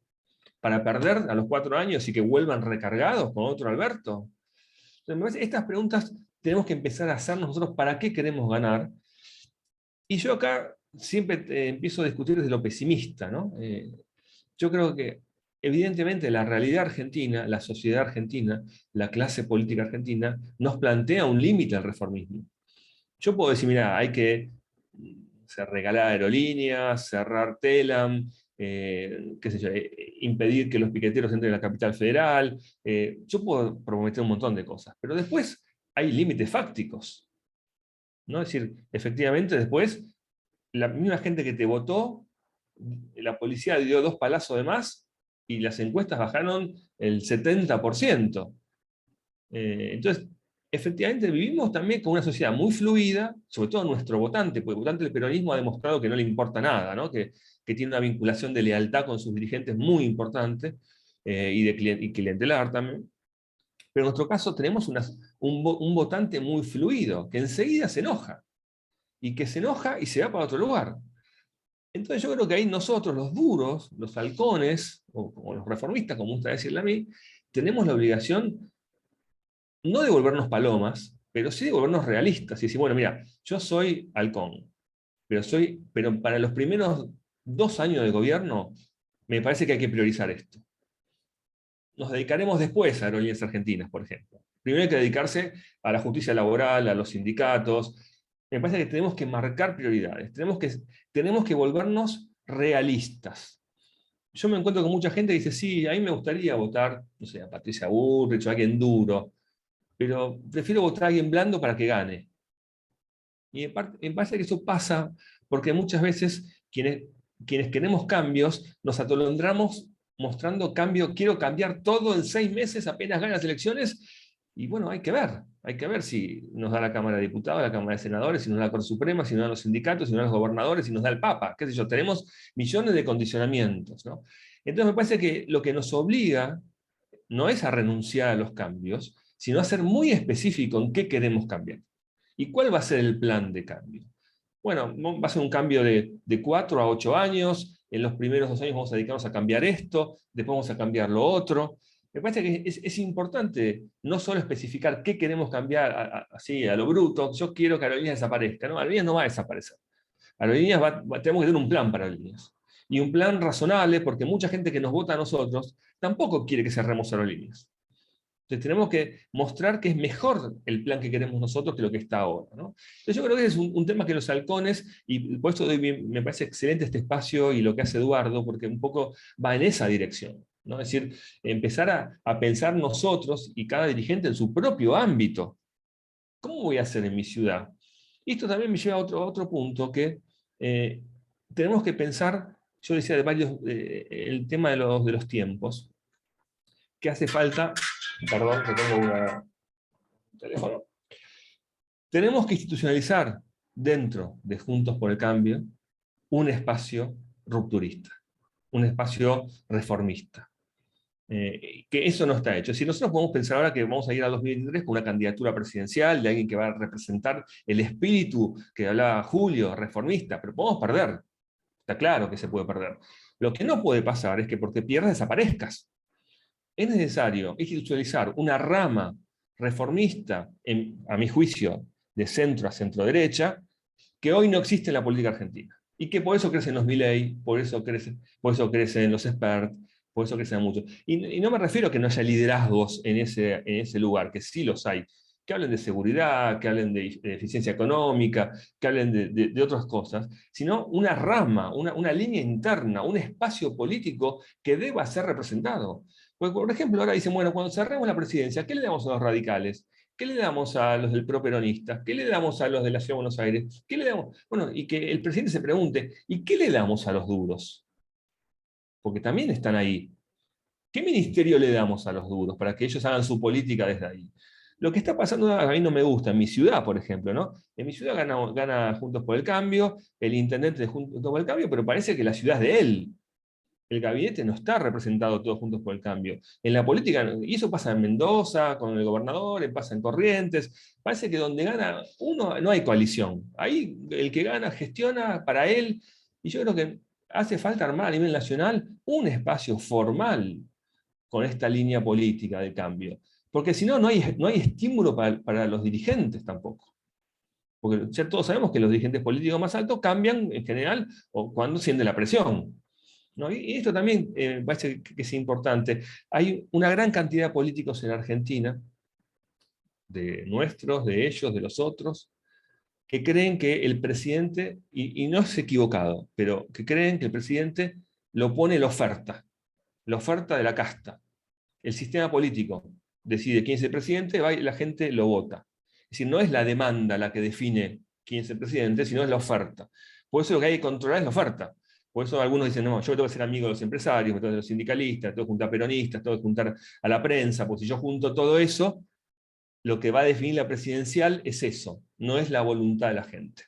¿Para perder a los 4 años y que vuelvan recargados con otro Alberto? Entonces, me parece, estas preguntas tenemos que empezar a hacernos nosotros, ¿para qué queremos ganar? Y yo acá siempre empiezo a discutir desde lo pesimista, ¿no? Yo creo que evidentemente la realidad argentina, la sociedad argentina, la clase política argentina, nos plantea un límite al reformismo. Yo puedo decir, mira, hay que regalar aerolíneas, cerrar Telam, qué sé yo, impedir que los piqueteros entren en la capital federal. Yo puedo prometer un montón de cosas, pero después hay límites fácticos, ¿no? Es decir, efectivamente después, la misma gente que te votó, la policía dio 2 palazos de más y las encuestas bajaron el 70%. Entonces, efectivamente vivimos también con una sociedad muy fluida, sobre todo nuestro votante, porque el votante del peronismo ha demostrado que no le importa nada, ¿no? que tiene una vinculación de lealtad con sus dirigentes muy importante, y clientelar también. Pero en nuestro caso tenemos un votante muy fluido, que enseguida se enoja, y que se enoja y se va para otro lugar. Entonces yo creo que ahí nosotros, los duros, los halcones, o los reformistas, como gusta decirle a mí, tenemos la obligación no de volvernos palomas, pero sí de volvernos realistas y decir, bueno, mira, yo soy halcón, pero para los primeros 2 años de gobierno me parece que hay que priorizar esto. Nos dedicaremos después a Aerolíneas Argentinas, por ejemplo. Primero hay que dedicarse a la justicia laboral, a los sindicatos. Me parece que tenemos que marcar prioridades, tenemos que volvernos realistas. Yo me encuentro con mucha gente que dice, sí, a mí me gustaría votar, no sé, a Patricia Bullrich o a alguien duro, pero prefiero votar a alguien blando para que gane. Y me parece que eso pasa porque muchas veces quienes queremos cambios nos atolondramos mostrando cambio, quiero cambiar todo en 6 meses apenas ganan las elecciones, y bueno, hay que ver si nos da la Cámara de Diputados, la Cámara de Senadores, si nos da la Corte Suprema, si nos da los sindicatos, si nos da los gobernadores, si nos da el Papa, qué sé yo, tenemos millones de condicionamientos, ¿no? Entonces me parece que lo que nos obliga no es a renunciar a los cambios, sino a ser muy específico en qué queremos cambiar. ¿Y cuál va a ser el plan de cambio? Bueno, va a ser un cambio de 4 a 8 años, en los primeros 2 años vamos a dedicarnos a cambiar esto, después vamos a cambiar lo otro. Me parece que es importante no solo especificar qué queremos cambiar así a lo bruto, yo quiero que Aerolíneas desaparezca, ¿no? Aerolíneas no va a desaparecer. Aerolíneas tenemos que tener un plan para Aerolíneas. Y un plan razonable, porque mucha gente que nos vota a nosotros tampoco quiere que cerremos Aerolíneas. Entonces tenemos que mostrar que es mejor el plan que queremos nosotros que lo que está ahora, ¿no? Entonces yo creo que es un tema que los halcones, y por eso me parece excelente este espacio y lo que hace Eduardo, porque un poco va en esa dirección, ¿no? Es decir, empezar a pensar nosotros y cada dirigente en su propio ámbito. ¿Cómo voy a hacer en mi ciudad? Y esto también me lleva a otro punto, que tenemos que pensar, yo decía el tema de los tiempos, que hace falta. Perdón, que tengo un teléfono. Tenemos que institucionalizar dentro de Juntos por el Cambio un espacio rupturista, un espacio reformista. Que eso no está hecho. Si nosotros podemos pensar ahora que vamos a ir a 2023 con una candidatura presidencial de alguien que va a representar el espíritu que hablaba Julio, reformista, pero podemos perder. Está claro que se puede perder. Lo que no puede pasar es que porque pierdas desaparezcas. Es necesario institucionalizar una rama reformista, a mi juicio, de centro a centro-derecha, que hoy no existe en la política argentina. Y que por eso crecen los Milei, por eso crecen los experts, por eso crecen mucho. Y no me refiero a que no haya liderazgos en ese lugar, que sí los hay, que hablen de seguridad, que hablen de eficiencia económica, que hablen de otras cosas, sino una rama, una línea interna, un espacio político que deba ser representado. Porque, por ejemplo, ahora dicen, bueno, cuando cerremos la presidencia, ¿qué le damos a los radicales? ¿Qué le damos a los del pro-peronistas? ¿Qué le damos a los de la Ciudad de Buenos Aires? ¿Qué le damos? Bueno, y que el presidente se pregunte, ¿y qué le damos a los duros? Porque también están ahí. ¿Qué ministerio le damos a los duros para que ellos hagan su política desde ahí? Lo que está pasando a mí no me gusta, en mi ciudad, por ejemplo, ¿no? En mi ciudad gana Juntos por el Cambio, el intendente de Juntos por el Cambio, pero parece que la ciudad es de él. El gabinete no está representado todos Juntos por el Cambio. En la política, y eso pasa en Mendoza, con el gobernador, pasa en Corrientes, parece que donde gana uno no hay coalición. Ahí el que gana gestiona para él, y yo creo que hace falta armar a nivel nacional un espacio formal con esta línea política de cambio. Porque si no, no hay estímulo para los dirigentes tampoco. Porque ya todos sabemos que los dirigentes políticos más altos cambian en general o cuando sienten la presión. ¿No? Y esto también parece que es importante. Hay una gran cantidad de políticos en Argentina, de nuestros, de ellos, de los otros, que creen que el presidente, y no es equivocado, pero que creen que el presidente lo pone la oferta de la casta. El sistema político decide quién es el presidente, va y la gente lo vota. Es decir, no es la demanda la que define quién es el presidente, sino es la oferta. Por eso lo que hay que controlar es la oferta. Por eso algunos dicen, no, yo tengo que ser amigo de los empresarios, tengo que de los sindicalistas, tengo que juntar peronistas, tengo que juntar a la prensa, porque si yo junto todo eso, lo que va a definir la presidencial es eso, no es la voluntad de la gente.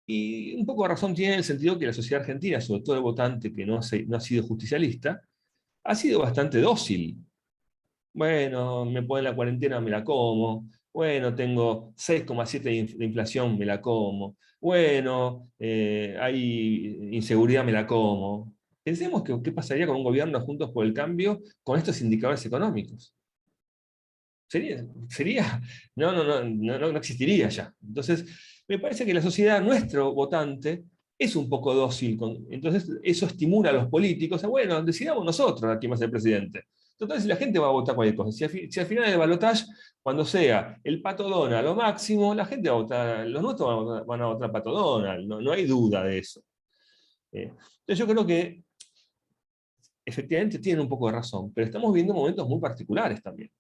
Y un poco de razón tiene en el sentido que la sociedad argentina, sobre todo el votante que no ha sido justicialista, ha sido bastante dócil. Bueno, me ponen la cuarentena, me la como. Bueno, tengo 6,7 de inflación, me la como. Bueno, hay inseguridad, me la como. Pensemos qué pasaría con un gobierno Juntos por el Cambio con estos indicadores económicos. No existiría ya. Entonces, me parece que la sociedad, nuestro votante, es un poco dócil. Entonces, eso estimula a los políticos a, bueno, decidamos nosotros a quién va a ser presidente. Entonces, si la gente va a votar cualquier cosa, si al final del balotaje, cuando sea el Pato Donald lo máximo, la gente va a votar, los nuestros van a votar Pato Donald, no hay duda de eso. Entonces, yo creo que efectivamente tienen un poco de razón, pero estamos viviendo momentos muy particulares también,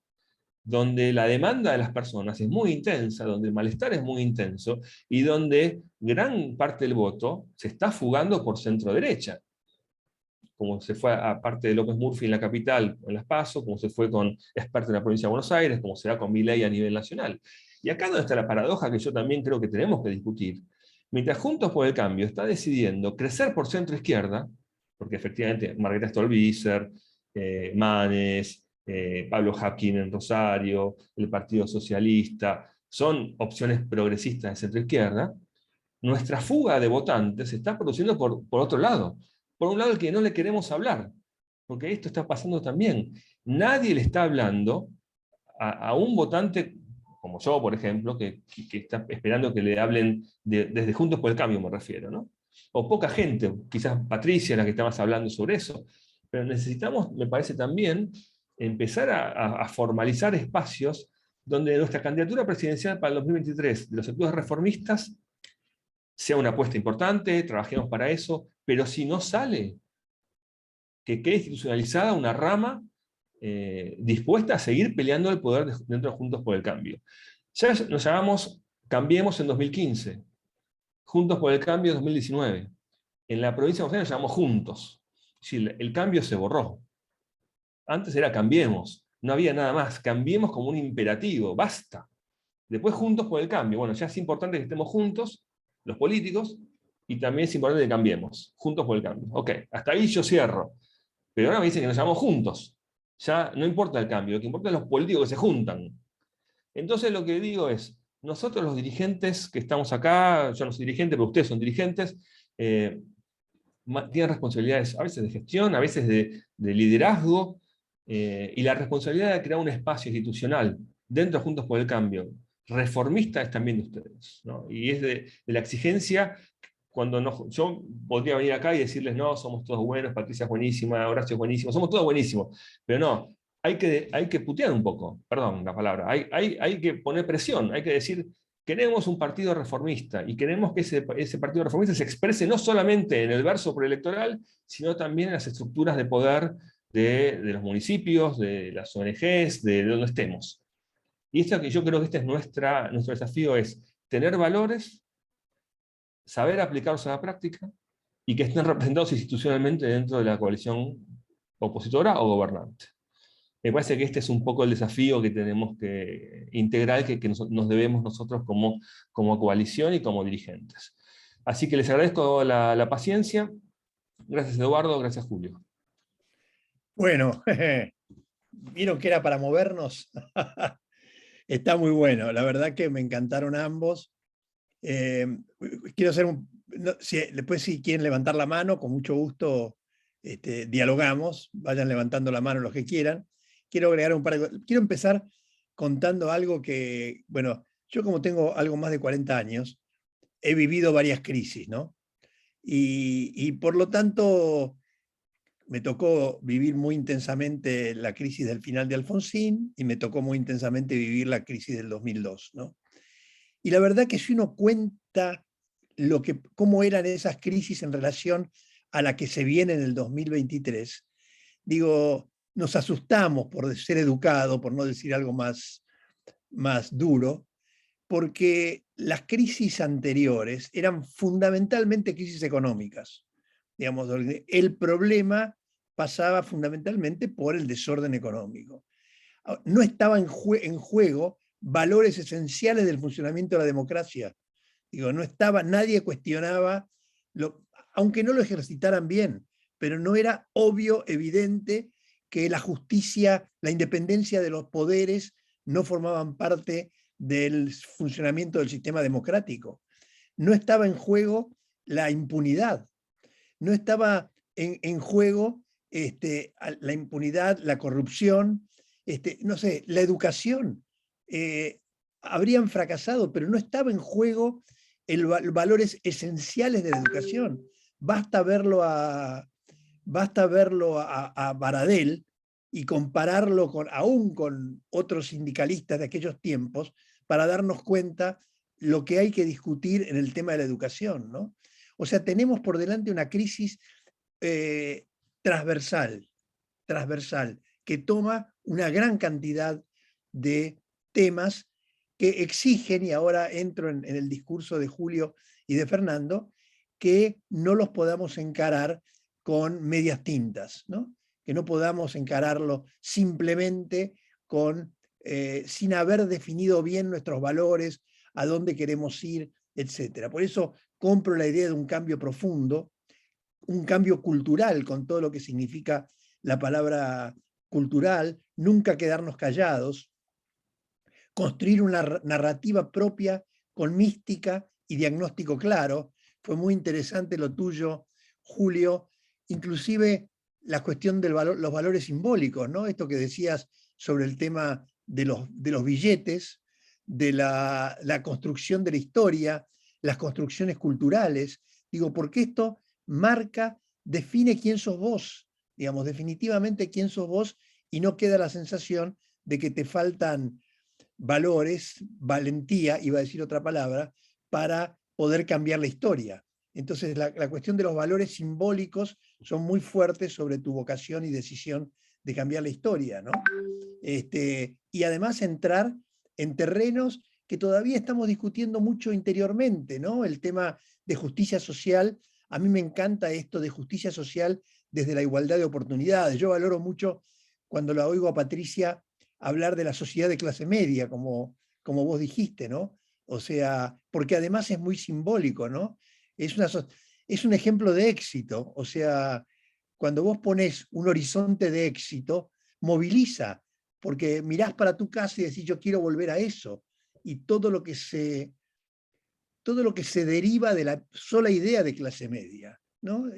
donde la demanda de las personas es muy intensa, donde el malestar es muy intenso, y donde gran parte del voto se está fugando por centro-derecha, como se fue a parte de López Murphy en la capital, en Las PASO, como se fue con Espert en la provincia de Buenos Aires, como se da con Milei a nivel nacional. Y acá donde está la paradoja que yo también creo que tenemos que discutir. Mientras Juntos por el Cambio está decidiendo crecer por centro-izquierda, porque efectivamente Margarita Stolbizer, Manes, Pablo Hapkin en Rosario, el Partido Socialista, son opciones progresistas de centro-izquierda, nuestra fuga de votantes se está produciendo por otro lado. Por un lado, el que no le queremos hablar, porque esto está pasando también. Nadie le está hablando a un votante como yo, por ejemplo, que está esperando que le hablen desde Juntos por el Cambio, me refiero, ¿no? O poca gente, quizás Patricia, la que está más hablando sobre eso, pero necesitamos, me parece también, empezar a formalizar espacios donde nuestra candidatura presidencial para el 2023 de los sectores reformistas sea una apuesta importante, trabajemos para eso, pero si no sale, que quede institucionalizada una rama dispuesta a seguir peleando el poder dentro de Juntos por el Cambio. Ya nos llamamos Cambiemos en 2015, Juntos por el Cambio en 2019. En la provincia de Buenos Aires nos llamamos Juntos. Es decir, el cambio se borró. Antes era Cambiemos, no había nada más. Cambiemos como un imperativo, basta. Después Juntos por el Cambio. Bueno, ya es importante que estemos juntos, los políticos, y también es importante que cambiemos. Juntos por el Cambio. Ok, hasta ahí yo cierro. Pero ahora me dicen que nos llamamos juntos. Ya no importa el cambio, lo que importa es los políticos que se juntan. Entonces lo que digo es, nosotros los dirigentes que estamos acá, yo no soy dirigente, pero ustedes son dirigentes, tienen responsabilidades a veces de gestión, a veces de liderazgo, y la responsabilidad de crear un espacio institucional dentro de Juntos por el Cambio, reformista, es también de ustedes, ¿no? Y es de la exigencia yo podría venir acá y decirles, no, somos todos buenos, Patricia es buenísima, Horacio es buenísimo, somos todos buenísimos, pero no, hay que putear un poco, perdón la palabra, hay que poner presión, hay que decir, queremos un partido reformista, y queremos que ese partido reformista se exprese no solamente en el verso preelectoral, sino también en las estructuras de poder de los municipios, de las ONGs, de donde estemos. Y esto que yo creo que este es nuestro desafío, es tener valores, saber aplicarlos a la práctica, y que estén representados institucionalmente dentro de la coalición opositora o gobernante. Me parece que este es un poco el desafío que tenemos que integrar, que nos debemos nosotros como coalición y como dirigentes. Así que les agradezco la paciencia. Gracias, Eduardo. Gracias, Julio. Bueno, vieron que era para movernos. Está muy bueno. La verdad que me encantaron ambos. Quiero hacer después, si quieren levantar la mano, con mucho gusto dialogamos. Vayan levantando la mano los que quieran. Quiero agregar quiero empezar contando algo que, bueno, yo como tengo algo más de 40 años, he vivido varias crisis, ¿no? Y por lo tanto, me tocó vivir muy intensamente la crisis del final de Alfonsín y me tocó muy intensamente vivir la crisis del 2002, ¿no? Y la verdad que si uno cuenta cómo eran esas crisis en relación a la que se viene en el 2023, digo, nos asustamos por ser educado, por no decir algo más duro, porque las crisis anteriores eran fundamentalmente crisis económicas. Digamos, el problema pasaba fundamentalmente por el desorden económico. No estaban en juego valores esenciales del funcionamiento de la democracia. Digo, nadie cuestionaba, aunque no lo ejercitaran bien, pero no era obvio, evidente, que la justicia, la independencia de los poderes no formaban parte del funcionamiento del sistema democrático. No estaba en juego la impunidad, no estaba en juego la impunidad, la corrupción, no sé, la educación. Habrían fracasado, pero no estaba en juego valores esenciales de la educación. Basta verlo a Baradel y compararlo aún con otros sindicalistas de aquellos tiempos para darnos cuenta lo que hay que discutir en el tema de la educación, ¿no? O sea, tenemos por delante una crisis transversal, que toma una gran cantidad de temas que exigen, y ahora entro en el discurso de Julio y de Fernando, que no los podamos encarar con medias tintas, ¿no? Que no podamos encararlo simplemente sin haber definido bien nuestros valores, a dónde queremos ir, etc. Por eso compro la idea de un cambio profundo, un cambio cultural, con todo lo que significa la palabra cultural, nunca quedarnos callados, construir una narrativa propia con mística y diagnóstico claro. Fue muy interesante lo tuyo, Julio, inclusive la cuestión de los valores simbólicos, ¿no? Esto que decías sobre el tema de los billetes, de la construcción de la historia, las construcciones culturales. Digo, porque esto define quién sos vos, digamos, definitivamente quién sos vos, y no queda la sensación de que te faltan valores, valentía, iba a decir otra palabra, para poder cambiar la historia. Entonces, la cuestión de los valores simbólicos son muy fuertes sobre tu vocación y decisión de cambiar la historia, ¿no? Y además entrar en terrenos que todavía estamos discutiendo mucho interiormente, ¿no? El tema de justicia social. A mí me encanta esto de justicia social desde la igualdad de oportunidades. Yo valoro mucho cuando la oigo a Patricia hablar de la sociedad de clase media, como vos dijiste, ¿no? O sea, porque además es muy simbólico, ¿no? Es un ejemplo de éxito. O sea, cuando vos pones un horizonte de éxito, moviliza, porque mirás para tu casa y decís, yo quiero volver a eso. Y todo lo que se deriva de la sola idea de clase media, ¿no?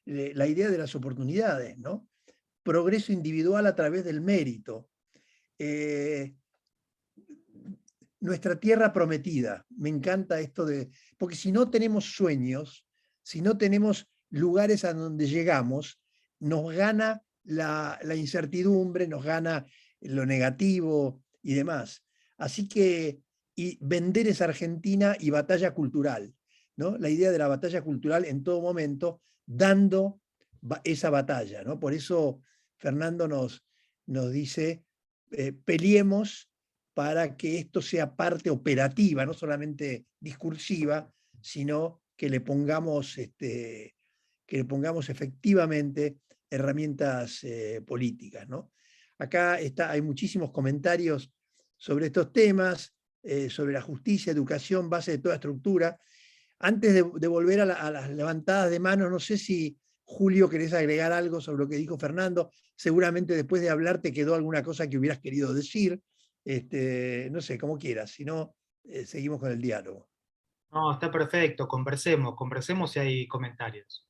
La idea de las oportunidades, ¿no? Progreso individual a través del mérito. nuestra tierra prometida. Me encanta esto porque si no tenemos sueños, si no tenemos lugares a donde llegamos, nos gana la incertidumbre, nos gana lo negativo y demás. Así que, y vender esa Argentina y batalla cultural, ¿no? La idea de la batalla cultural en todo momento, dando esa batalla, ¿no? Por eso Fernando nos dice, peleemos para que esto sea parte operativa, no solamente discursiva, sino que le pongamos, efectivamente herramientas políticas, ¿no? Acá hay muchísimos comentarios sobre estos temas, sobre la justicia, educación, base de toda estructura. Antes de volver a las levantadas de manos, no sé si Julio querés agregar algo sobre lo que dijo Fernando. Seguramente después de hablar te quedó alguna cosa que hubieras querido decir. No sé, como quieras, si no, seguimos con el diálogo. No, está perfecto, conversemos si hay comentarios.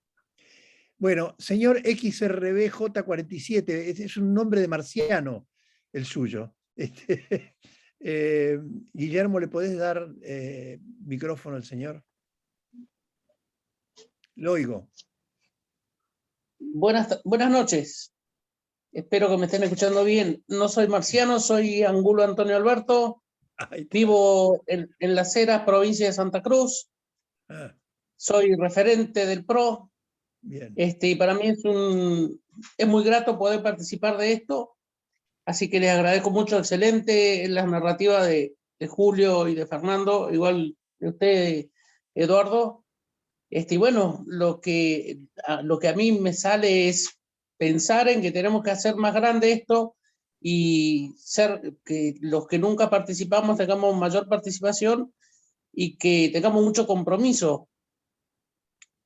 Bueno, señor XRBJ47, es un nombre de marciano el suyo. Guillermo, ¿le podés dar micrófono al señor? Lo oigo. Buenas noches. Espero que me estén escuchando bien. No soy marciano, soy Angulo Antonio Alberto. Vivo en Las Heras, provincia de Santa Cruz. Soy referente del PRO. Bien. Y para mí es muy grato poder participar de esto. Así que les agradezco mucho. Excelente la narrativa de Julio y de Fernando, igual de usted, Eduardo. Y bueno, lo que a mí me sale es pensar en que tenemos que hacer más grande esto y que los que nunca participamos tengamos mayor participación y que tengamos mucho compromiso.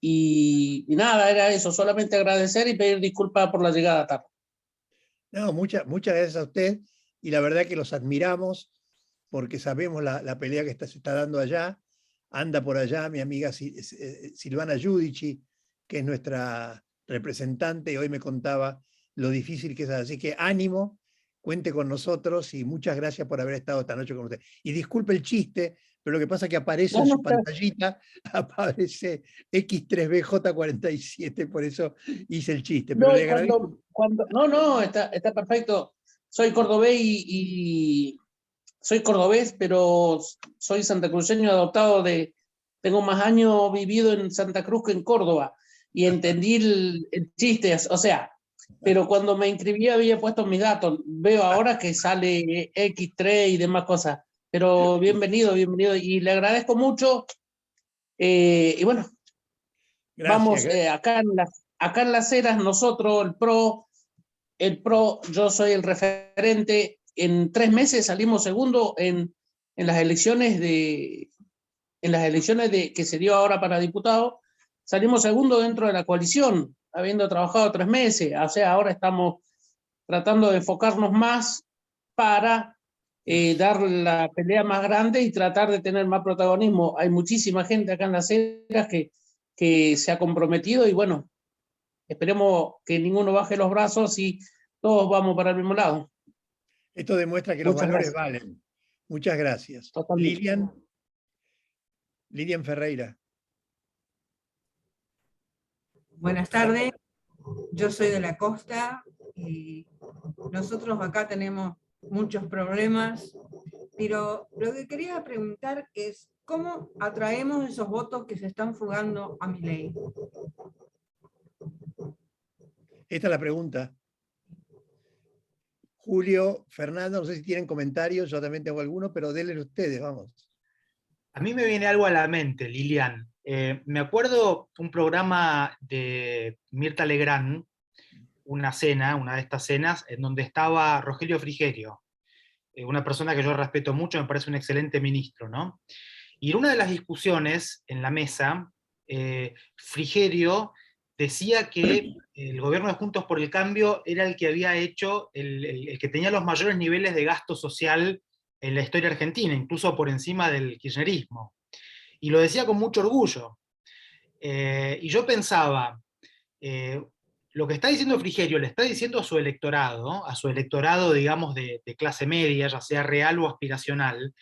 Y nada, era eso, solamente agradecer y pedir disculpas por la llegada tarde. No, muchas gracias a usted, y la verdad que los admiramos porque sabemos la pelea que se está dando allá. Anda por allá mi amiga Silvana Giudici, que es nuestra representante, y hoy me contaba lo difícil que es. Así que ánimo, cuente con nosotros y muchas gracias por haber estado esta noche con usted. Y disculpe el chiste, pero lo que pasa es que aparece en su pantallita, aparece X3BJ47, por eso hice el chiste. Pero le agradezco. No, está perfecto. Soy cordobés soy cordobés, pero soy santacruceño adoptado tengo más años vivido en Santa Cruz que en Córdoba, y entendí el chiste, o sea, pero cuando me inscribí había puesto mis datos. Veo ahora que sale X3 y demás cosas, pero bienvenido, y le agradezco mucho. Y bueno, gracias, vamos, acá en Las Heras, nosotros, el PRO, yo soy el referente. En 3 meses salimos segundo en las elecciones que se dio ahora para diputado. Salimos segundo dentro de la coalición, habiendo trabajado 3 meses. O sea, ahora estamos tratando de enfocarnos más para dar la pelea más grande y tratar de tener más protagonismo. Hay muchísima gente acá en Las Heras que se ha comprometido, y bueno, esperemos que ninguno baje los brazos y todos vamos para el mismo lado. Esto demuestra que los valores valen. Muchas gracias. Totalmente. Lilian Ferreira. Buenas tardes, yo soy de la costa y nosotros acá tenemos muchos problemas, pero lo que quería preguntar es ¿cómo atraemos esos votos que se están fugando a Milei? Esta es la pregunta. Julio, Fernando, no sé si tienen comentarios, yo también tengo algunos, pero denle ustedes, vamos. A mí me viene algo a la mente, Lilian. Me acuerdo un programa de Mirta Legrand, una de estas cenas, en donde estaba Rogelio Frigerio, una persona que yo respeto mucho, me parece un excelente ministro, ¿no? Y en una de las discusiones en la mesa, Frigerio decía que el gobierno de Juntos por el Cambio era el que había hecho, el que tenía los mayores niveles de gasto social en la historia argentina, incluso por encima del kirchnerismo. Y lo decía con mucho orgullo. Y yo pensaba, lo que está diciendo Frigerio le está diciendo a su electorado, digamos, de clase media, ya sea real o aspiracional,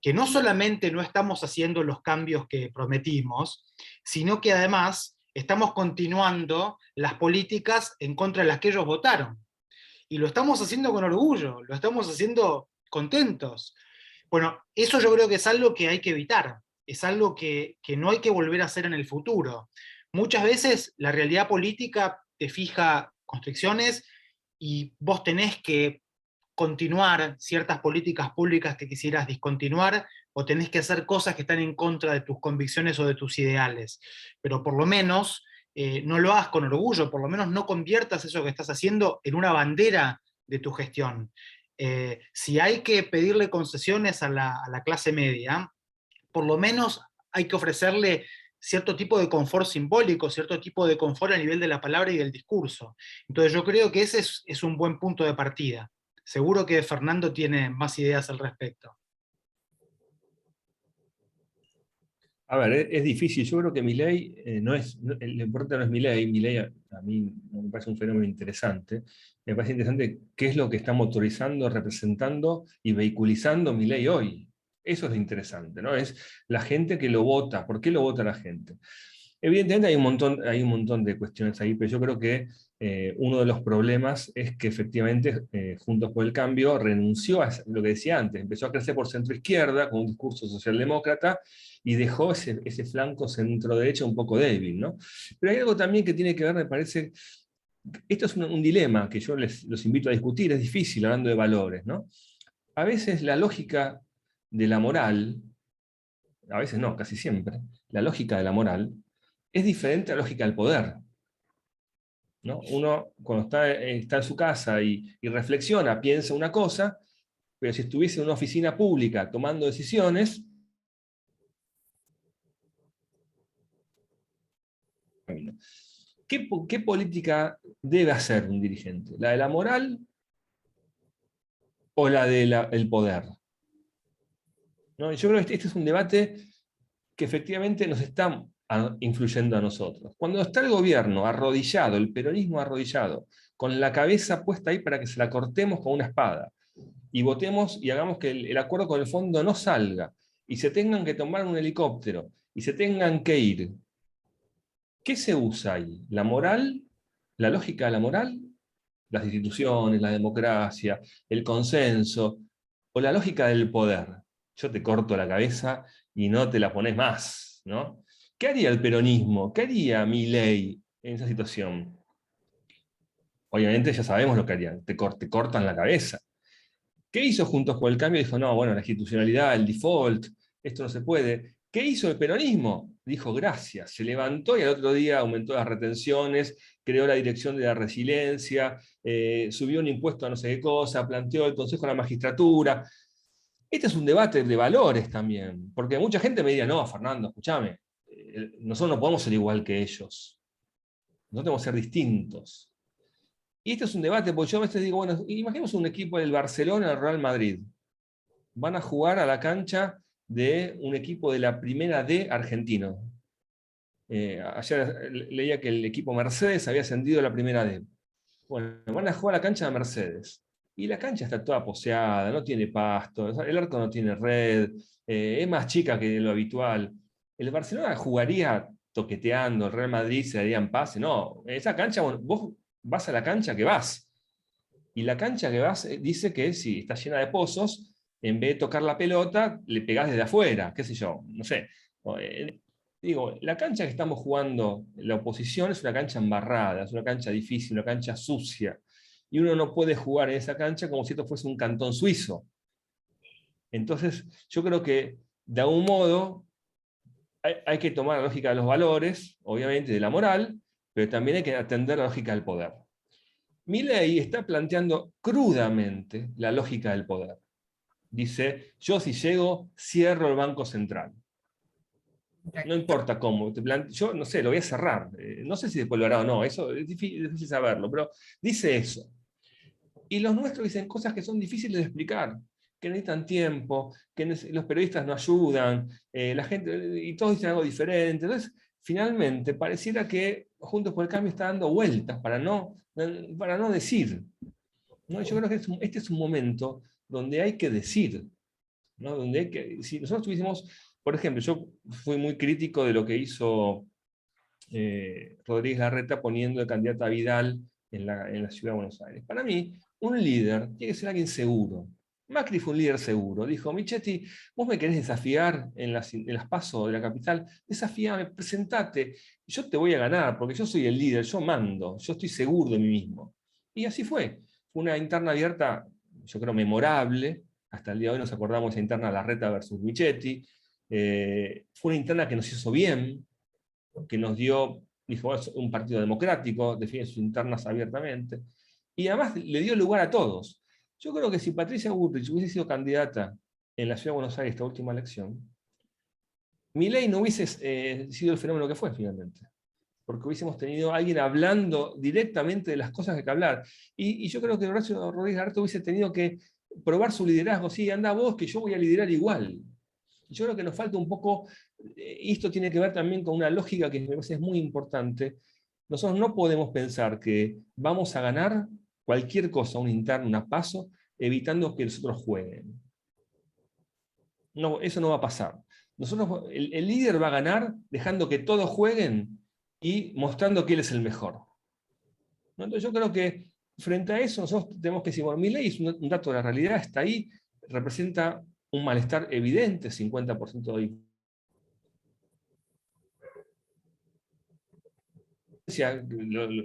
que no solamente no estamos haciendo los cambios que prometimos, sino que además estamos continuando las políticas en contra de las que ellos votaron. Y lo estamos haciendo con orgullo, lo estamos haciendo contentos. Bueno, eso yo creo que es algo que hay que evitar, es algo que no hay que volver a hacer en el futuro. Muchas veces la realidad política te fija constricciones y vos tenés que continuar ciertas políticas públicas que quisieras discontinuar, o tenés que hacer cosas que están en contra de tus convicciones o de tus ideales. Pero por lo menos no lo hagas con orgullo, por lo menos no conviertas eso que estás haciendo en una bandera de tu gestión. Si hay que pedirle concesiones a la clase media, por lo menos hay que ofrecerle cierto tipo de confort simbólico, cierto tipo de confort a nivel de la palabra y del discurso. Entonces yo creo que ese es un buen punto de partida. Seguro que Fernando tiene más ideas al respecto. A ver, es difícil. Yo creo que Milei lo importante no es Milei a mí me parece un fenómeno interesante. Me parece interesante qué es lo que está motorizando, representando y vehiculizando Milei hoy. Eso es lo interesante, ¿no? Es la gente que lo vota. ¿Por qué lo vota la gente? Evidentemente hay un montón de cuestiones ahí, pero yo creo que uno de los problemas es que efectivamente Juntos por el Cambio renunció a lo que decía antes, empezó a crecer por centro-izquierda con un discurso socialdemócrata y dejó ese flanco centro-derecha un poco débil, ¿no? Pero hay algo también que tiene que ver, me parece, esto es un dilema que yo los invito a discutir, es difícil hablando de valores, ¿no? A veces la lógica de la moral, a veces no, casi siempre, la lógica de la moral es diferente a la lógica del poder, ¿no? Uno cuando está en su casa y reflexiona, piensa una cosa, pero si estuviese en una oficina pública tomando decisiones, ¿qué política debe hacer un dirigente? ¿La de la moral o la del poder? ¿No? Yo creo que este es un debate que efectivamente nos está influyendo a nosotros. Cuando está el gobierno arrodillado, el peronismo arrodillado, con la cabeza puesta ahí para que se la cortemos con una espada, y votemos y hagamos que el acuerdo con el fondo no salga, y se tengan que tomar un helicóptero, y se tengan que ir, ¿qué se usa ahí? ¿La moral? ¿La lógica de la moral? ¿Las instituciones, la democracia, el consenso? ¿O la lógica del poder? Yo te corto la cabeza y no te la pones más, ¿no? ¿Qué haría el peronismo? ¿Qué haría Milei en esa situación? Obviamente ya sabemos lo que harían, te cortan la cabeza. ¿Qué hizo Juntos por el Cambio? Dijo, no, bueno, la institucionalidad, el default, esto no se puede. ¿Qué hizo el peronismo? Dijo, gracias. Se levantó y al otro día aumentó las retenciones, creó la dirección de la resiliencia, subió un impuesto a no sé qué cosa, planteó el Consejo de la Magistratura. Este es un debate de valores también, porque mucha gente me diría, no, Fernando, escúchame, nosotros no podemos ser igual que ellos, nosotros tenemos que ser distintos. Y este es un debate, porque yo a veces digo, bueno, imaginemos un equipo del Barcelona, el Real Madrid. Van a jugar a la cancha de un equipo de la Primera D argentino. Ayer leía que el equipo Mercedes había ascendido a la Primera D. Bueno, van a jugar a la cancha de Mercedes. Y la cancha está toda poseada, no tiene pasto, el arco no tiene red, es más chica que lo habitual. El Barcelona jugaría toqueteando, el Real Madrid se darían pase. No, esa cancha, bueno, vos vas a la cancha que vas. Y la cancha que vas dice que si está llena de pozos, en vez de tocar la pelota, le pegás desde afuera, qué sé yo, no sé. Digo, la cancha que estamos jugando, la oposición, es una cancha embarrada, es una cancha difícil, una cancha sucia. Y uno no puede jugar en esa cancha como si esto fuese un cantón suizo. Entonces, yo creo que, de algún modo, hay que tomar la lógica de los valores, obviamente de la moral, pero también hay que atender la lógica del poder. Milei está planteando crudamente la lógica del poder. Dice, yo si llego, cierro el Banco Central. No importa cómo, yo no sé, lo voy a cerrar. No sé si después lo hará o no, eso es difícil saberlo, pero dice eso. Y los nuestros dicen cosas que son difíciles de explicar, que necesitan tiempo, que los periodistas no ayudan, la gente, y todos dicen algo diferente. Entonces, finalmente, pareciera que Juntos por el Cambio está dando vueltas para no decir. ¿No? Yo creo que este es un momento donde hay que decir. ¿no? Si nosotros tuviésemos, por ejemplo, yo fui muy crítico de lo que hizo Rodríguez Larreta poniendo de candidata a Vidal en la Ciudad de Buenos Aires. Para mí, un líder tiene que ser alguien seguro. Macri fue un líder seguro. Dijo, Michetti, vos me querés desafiar en las PASO de la capital, desafíame, presentate, yo te voy a ganar, porque yo soy el líder, yo mando, yo estoy seguro de mí mismo. Y así fue. Fue una interna abierta, yo creo, memorable. Hasta el día de hoy nos acordamos de esa interna Larreta versus Michetti. Fue una interna que nos hizo bien, que nos dio, dijo, un partido democrático, define sus internas abiertamente, y además le dio lugar a todos. Yo creo que si Patricia Bullrich hubiese sido candidata en la Ciudad de Buenos Aires esta última elección, Milei no hubiese sido el fenómeno que fue finalmente, porque hubiésemos tenido a alguien hablando directamente de las cosas que hay que hablar. Y yo creo que Horacio Rodríguez Larreta hubiese tenido que probar su liderazgo. Sí, anda vos, que yo voy a liderar igual. Yo creo que nos falta un poco, y esto tiene que ver también con una lógica que me parece es muy importante. Nosotros no podemos pensar que vamos a ganar cualquier cosa, un interno, una PASO, evitando que los otros jueguen. No, eso no va a pasar. El líder va a ganar dejando que todos jueguen y mostrando que él es el mejor. ¿No? Entonces yo creo que frente a eso nosotros tenemos que decir, bueno, Milei es un dato de la realidad, está ahí, representa un malestar evidente, 50% de ahí.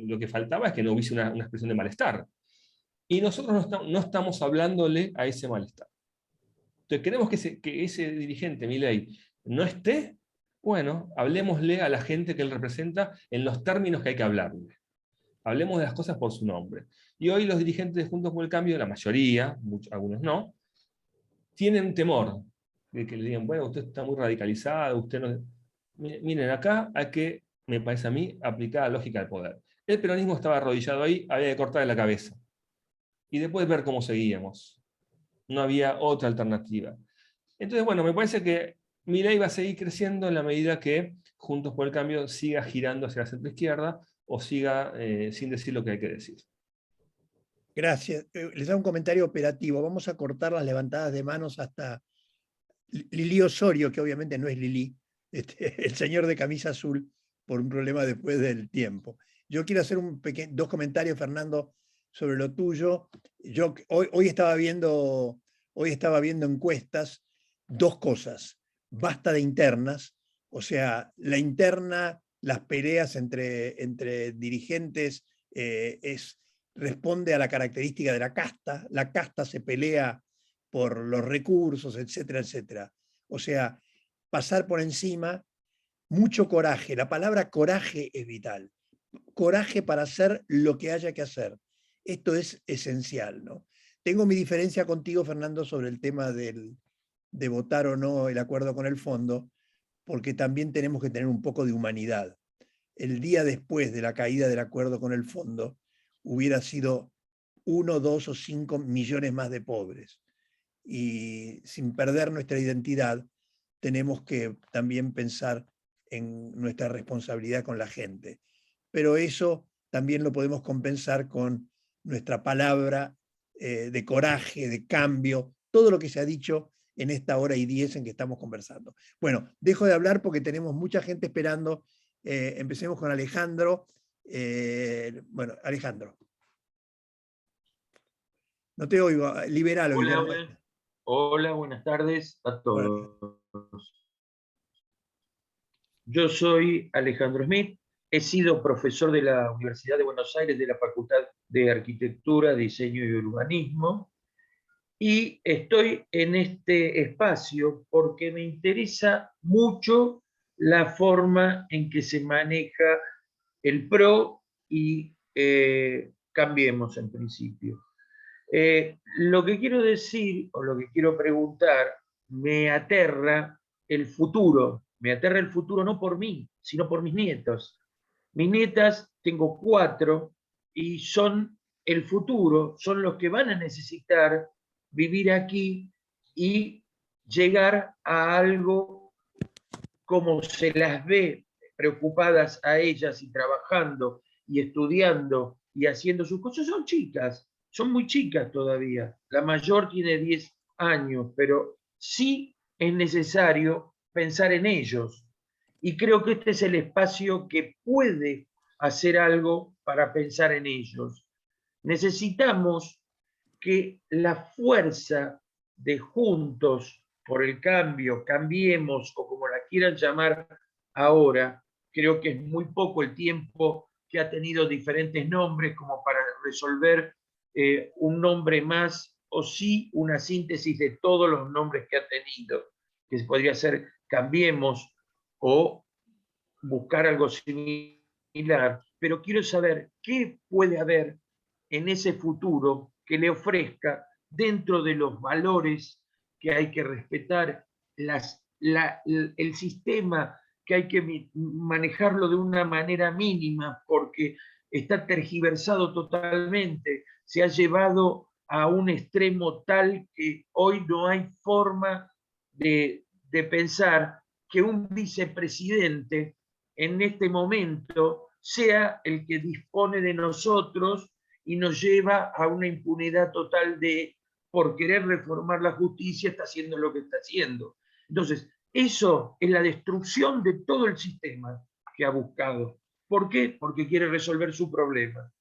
Lo que faltaba es que no hubiese una expresión de malestar. Y nosotros no estamos hablándole a ese malestar. Entonces, queremos que ese dirigente, Milei, no esté. Bueno, hablemosle a la gente que él representa en los términos que hay que hablarle. Hablemos de las cosas por su nombre. Y hoy los dirigentes de Juntos por el Cambio, la mayoría, algunos no, tienen temor de que le digan, bueno, usted está muy radicalizado, usted no... Miren, acá hay que, me parece a mí, aplicar la lógica del poder. El peronismo estaba arrodillado ahí, había que cortarle la cabeza. Y después ver cómo seguíamos. No había otra alternativa. Entonces, bueno, me parece que Milei va a seguir creciendo en la medida que Juntos por el Cambio siga girando hacia la centroizquierda o siga sin decir lo que hay que decir. Gracias. Les da un comentario operativo. Vamos a cortar las levantadas de manos hasta Lili Osorio, que obviamente no es Lili, el señor de camisa azul, por un problema después del tiempo. Yo quiero hacer dos comentarios, Fernando, sobre lo tuyo. Yo hoy estaba viendo encuestas, dos cosas. Basta de internas, o sea, la interna, las peleas entre dirigentes responde a la característica de la casta se pelea por los recursos, etcétera, etcétera. O sea, pasar por encima, mucho coraje. La palabra coraje es vital. Coraje para hacer lo que haya que hacer. Esto es esencial, ¿no? Tengo mi diferencia contigo, Fernando, sobre el tema de votar o no el acuerdo con el fondo, porque también tenemos que tener un poco de humanidad. El día después de la caída del acuerdo con el fondo, hubiera sido 1, 2 o 5 millones más de pobres. Y sin perder nuestra identidad, tenemos que también pensar en nuestra responsabilidad con la gente. Pero eso también lo podemos compensar con nuestra palabra de coraje, de cambio, todo lo que se ha dicho en esta hora y 10 en que estamos conversando. Bueno, dejo de hablar porque tenemos mucha gente esperando. Empecemos con Alejandro. Bueno, Alejandro. No te oigo, liberalo. Hola, hola, buenas tardes a todos. Yo soy Alejandro Smith, he sido profesor de la Universidad de Buenos Aires de la Facultad de Arquitectura, Diseño y Urbanismo, y estoy en este espacio porque me interesa mucho la forma en que se maneja el PRO y Cambiemos en principio. Lo que quiero decir, o lo que quiero preguntar, me aterra el futuro. Me aterra el futuro no por mí, sino por mis nietos. Mis nietas, tengo 4, y son el futuro, son los que van a necesitar vivir aquí y llegar a algo como se las ve preocupadas a ellas y trabajando y estudiando y haciendo sus cosas. Son muy chicas todavía. La mayor tiene 10 años, pero sí es necesario pensar en ellos. Y creo que este es el espacio que puede hacer algo para pensar en ellos. Necesitamos que la fuerza de Juntos por el Cambio, Cambiemos, o como la quieran llamar ahora, creo que es muy poco el tiempo que ha tenido diferentes nombres como para resolver un nombre más, o sí una síntesis de todos los nombres que ha tenido, que podría ser Cambiemos o buscar algo similar, pero quiero saber qué puede haber en ese futuro que le ofrezca, dentro de los valores que hay que respetar, el sistema que hay que manejarlo de una manera mínima, porque está tergiversado totalmente, se ha llevado a un extremo tal que hoy no hay forma de pensar que un vicepresidente en este momento sea el que dispone de nosotros y nos lleva a una impunidad total de, por querer reformar la justicia, está haciendo lo que está haciendo. Entonces, eso es la destrucción de todo el sistema que ha buscado. ¿Por qué? Porque quiere resolver su problema.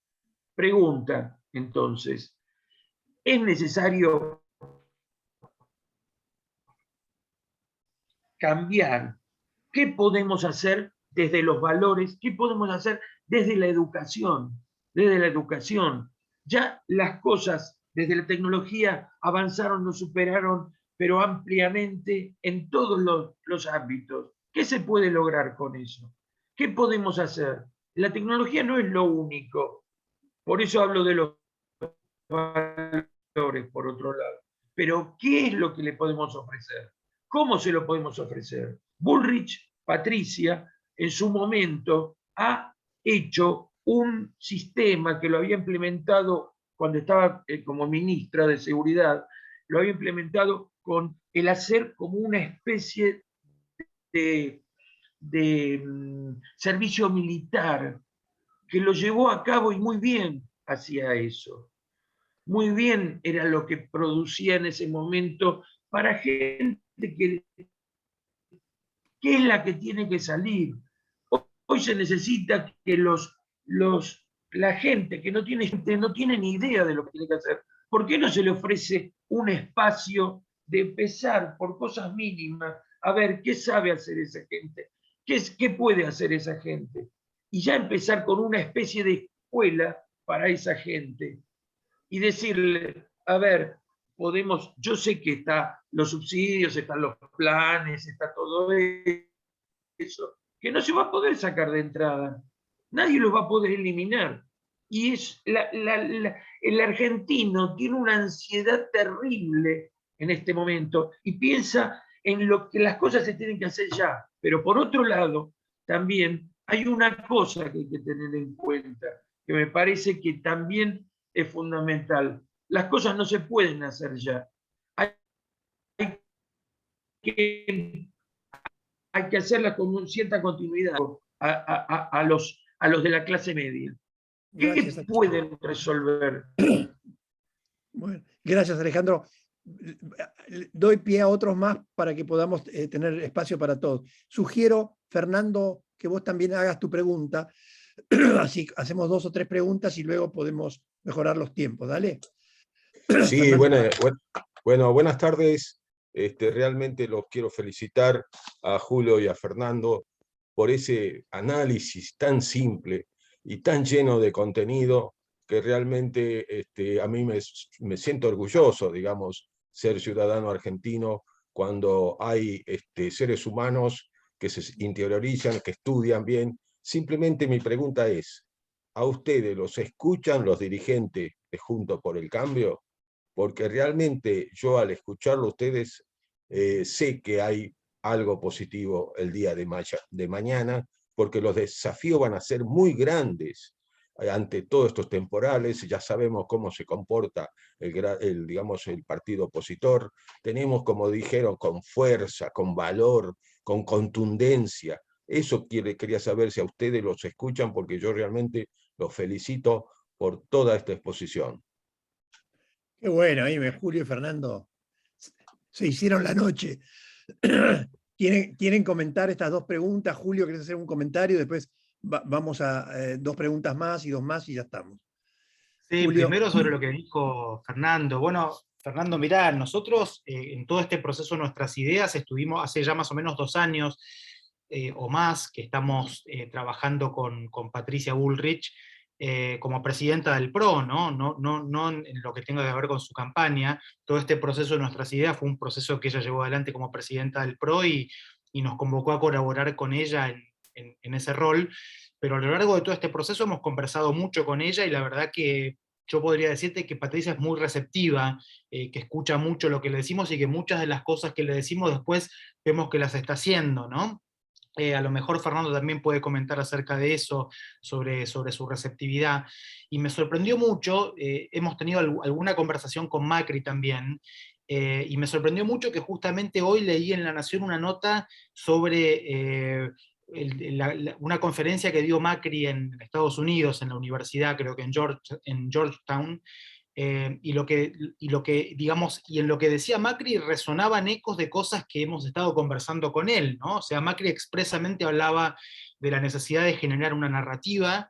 Pregunta, entonces, ¿es necesario cambiar? ¿Qué podemos hacer desde los valores? ¿Qué podemos hacer desde la educación? Desde la educación. Ya las cosas desde la tecnología avanzaron, nos superaron, pero ampliamente en todos los ámbitos. ¿Qué se puede lograr con eso? ¿Qué podemos hacer? La tecnología no es lo único. Por eso hablo de los valores, por otro lado. Pero, ¿qué es lo que le podemos ofrecer? ¿Cómo se lo podemos ofrecer? Bullrich, Patricia, en su momento, ha hecho un sistema que lo había implementado cuando estaba como ministra de Seguridad, lo había implementado con el hacer como una especie de servicio militar, que lo llevó a cabo y muy bien hacía eso. Muy bien era lo que producía en ese momento para gente que es la que tiene que salir. Hoy se necesita que la gente que no tiene ni idea de lo que tiene que hacer. ¿Por qué no se le ofrece un espacio de empezar por cosas mínimas a ver qué sabe hacer esa gente? ¿Qué puede hacer esa gente? Y ya empezar con una especie de escuela para esa gente. Y decirle, a ver, yo sé que están los subsidios, están los planes, está todo eso, que no se va a poder sacar de entrada. Nadie los va a poder eliminar. Y el argentino tiene una ansiedad terrible en este momento y piensa en lo que las cosas se tienen que hacer ya. Pero por otro lado, también hay una cosa que hay que tener en cuenta, que me parece que también es fundamental. Las cosas no se pueden hacer ya. Hay que hacerlas con cierta continuidad a los de la clase media. ¿Qué pueden resolver? Bueno, gracias, Alejandro. Doy pie a otros más para que podamos tener espacio para todos. Sugiero, Fernando, que vos también hagas tu pregunta. Así hacemos 2 o 3 preguntas y luego podemos mejorar los tiempos. Dale. Sí, bueno, buenas tardes. Realmente los quiero felicitar a Julio y a Fernando por ese análisis tan simple y tan lleno de contenido que realmente a mí me siento orgulloso, digamos, ser ciudadano argentino cuando hay seres humanos que se interiorizan, que estudian bien. Simplemente mi pregunta es, ¿a ustedes los escuchan los dirigentes de Juntos por el Cambio? Porque realmente yo al escucharlo a ustedes sé que hay algo positivo el día de mañana, porque los desafíos van a ser muy grandes ante todos estos temporales. Ya sabemos cómo se comporta digamos, el partido opositor. Tenemos, como dijeron, con fuerza, con valor, con contundencia. Eso quería saber si a ustedes los escuchan, porque yo realmente los felicito por toda esta exposición. Qué bueno, ahí Julio y Fernando Se hicieron la noche. ¿Quieren comentar estas dos preguntas? Julio, ¿querés hacer un comentario? Después vamos a dos preguntas más y dos más y ya estamos. Sí, Julio. primero sobre lo que dijo Fernando. Bueno, Fernando, mirá, nosotros en todo este proceso de nuestras ideas estuvimos hace ya más o menos 2 años o más que estamos trabajando con Patricia Bullrich como presidenta del PRO, ¿no? No en lo que tenga que ver con su campaña. Todo este proceso de nuestras ideas fue un proceso que ella llevó adelante como presidenta del PRO y nos convocó a colaborar con ella en ese rol. Pero a lo largo de todo este proceso hemos conversado mucho con ella y la verdad que yo podría decirte que Patricia es muy receptiva, que escucha mucho lo que le decimos y que muchas de las cosas que le decimos después vemos que las está haciendo, ¿no? A lo mejor Fernando también puede comentar acerca de eso, sobre su receptividad. Y me sorprendió mucho, hemos tenido alguna conversación con Macri también, y me sorprendió mucho que justamente hoy leí en La Nación una nota sobre una conferencia que dio Macri en Estados Unidos, en la universidad, creo que en Georgetown, digamos, y en lo que decía Macri resonaban ecos de cosas que hemos estado conversando con él, ¿no? O sea, Macri expresamente hablaba de la necesidad de generar una narrativa,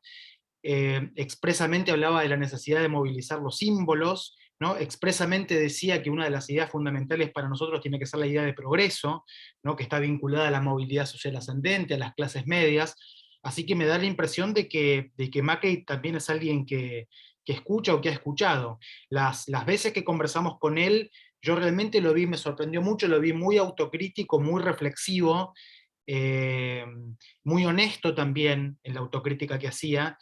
expresamente hablaba de la necesidad de movilizar los símbolos, ¿no? Expresamente decía que una de las ideas fundamentales para nosotros tiene que ser la idea de progreso, ¿no? Que está vinculada a la movilidad social ascendente, a las clases medias, así que me da la impresión de que Macri también es alguien que escucha o que ha escuchado. Las veces que conversamos con él, yo realmente lo vi, me sorprendió mucho, lo vi muy autocrítico, muy reflexivo, muy honesto también en la autocrítica que hacía.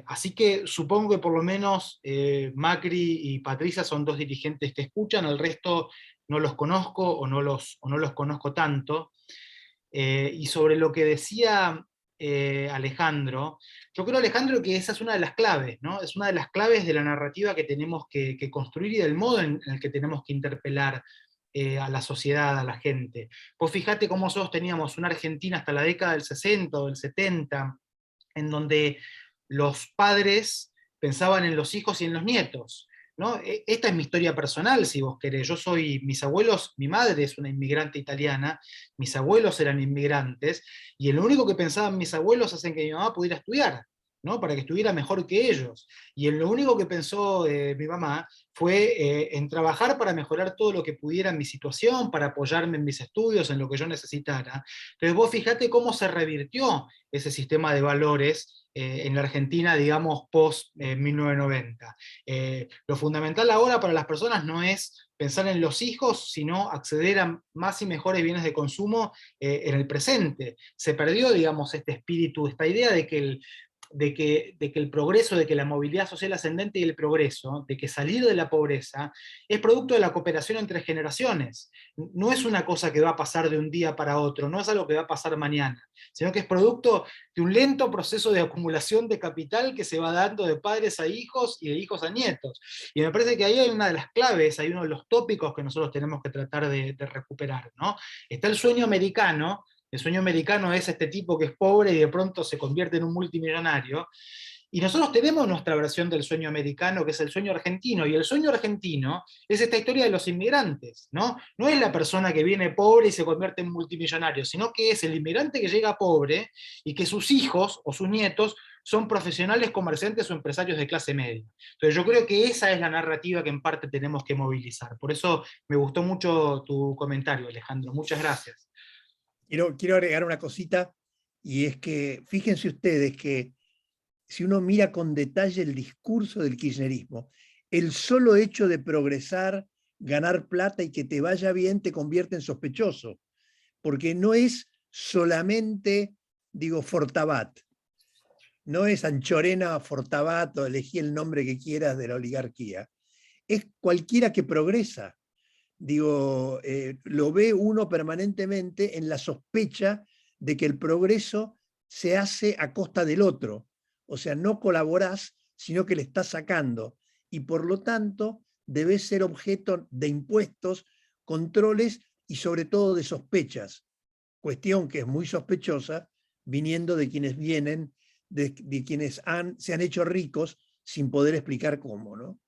Así que supongo que por lo menos Macri y Patricia son dos dirigentes que escuchan, el resto no los conozco o no los conozco tanto. Y sobre lo que decía Alejandro, yo creo, Alejandro, que esa es una de las claves, ¿no? Es una de las claves de la narrativa que tenemos que construir y del modo en el que tenemos que interpelar a la sociedad, a la gente. Pues fíjate cómo nosotros teníamos una Argentina hasta la década del 60 o del 70, en donde los padres pensaban en los hijos y en los nietos, ¿no? Esta es mi historia personal, si vos querés. Mis abuelos, mi madre es una inmigrante italiana, mis abuelos eran inmigrantes, y lo único que pensaban mis abuelos es en que mi mamá pudiera estudiar, ¿no? Para que estuviera mejor que ellos. Y en lo único que pensó mi mamá fue en trabajar para mejorar todo lo que pudiera en mi situación, para apoyarme en mis estudios, en lo que yo necesitara. Entonces vos fijate cómo se revirtió ese sistema de valores en la Argentina, digamos, post-1990. Lo fundamental ahora para las personas no es pensar en los hijos, sino acceder a más y mejores bienes de consumo en el presente. Se perdió, digamos, este espíritu, esta idea de que el progreso, de que la movilidad social ascendente y el progreso, de que salir de la pobreza, es producto de la cooperación entre generaciones. No es una cosa que va a pasar de un día para otro, no es algo que va a pasar mañana, sino que es producto de un lento proceso de acumulación de capital que se va dando de padres a hijos y de hijos a nietos. Y me parece que ahí hay una de las claves, hay uno de los tópicos que nosotros tenemos que tratar de recuperar, ¿no? Está el sueño americano. El sueño americano es este tipo que es pobre y de pronto se convierte en un multimillonario. Y nosotros tenemos nuestra versión del sueño americano, que es el sueño argentino. Y el sueño argentino es esta historia de los inmigrantes, ¿no? No es la persona que viene pobre y se convierte en multimillonario, sino que es el inmigrante que llega pobre y que sus hijos o sus nietos son profesionales, comerciantes o empresarios de clase media. Entonces yo creo que esa es la narrativa que en parte tenemos que movilizar. Por eso me gustó mucho tu comentario, Alejandro. Muchas gracias. Quiero agregar una cosita, y es que fíjense ustedes que si uno mira con detalle el discurso del kirchnerismo, el solo hecho de progresar, ganar plata y que te vaya bien te convierte en sospechoso, porque no es solamente, digo, Fortabat, no es Anchorena Fortabat, o elegí el nombre que quieras de la oligarquía, es cualquiera que progresa. Digo, lo ve uno permanentemente en la sospecha de que el progreso se hace a costa del otro. O sea, no colaborás, sino que le estás sacando. Y por lo tanto, debes ser objeto de impuestos, controles y sobre todo de sospechas. Cuestión que es muy sospechosa viniendo de quienes vienen, de quienes se han hecho ricos sin poder explicar cómo, ¿no?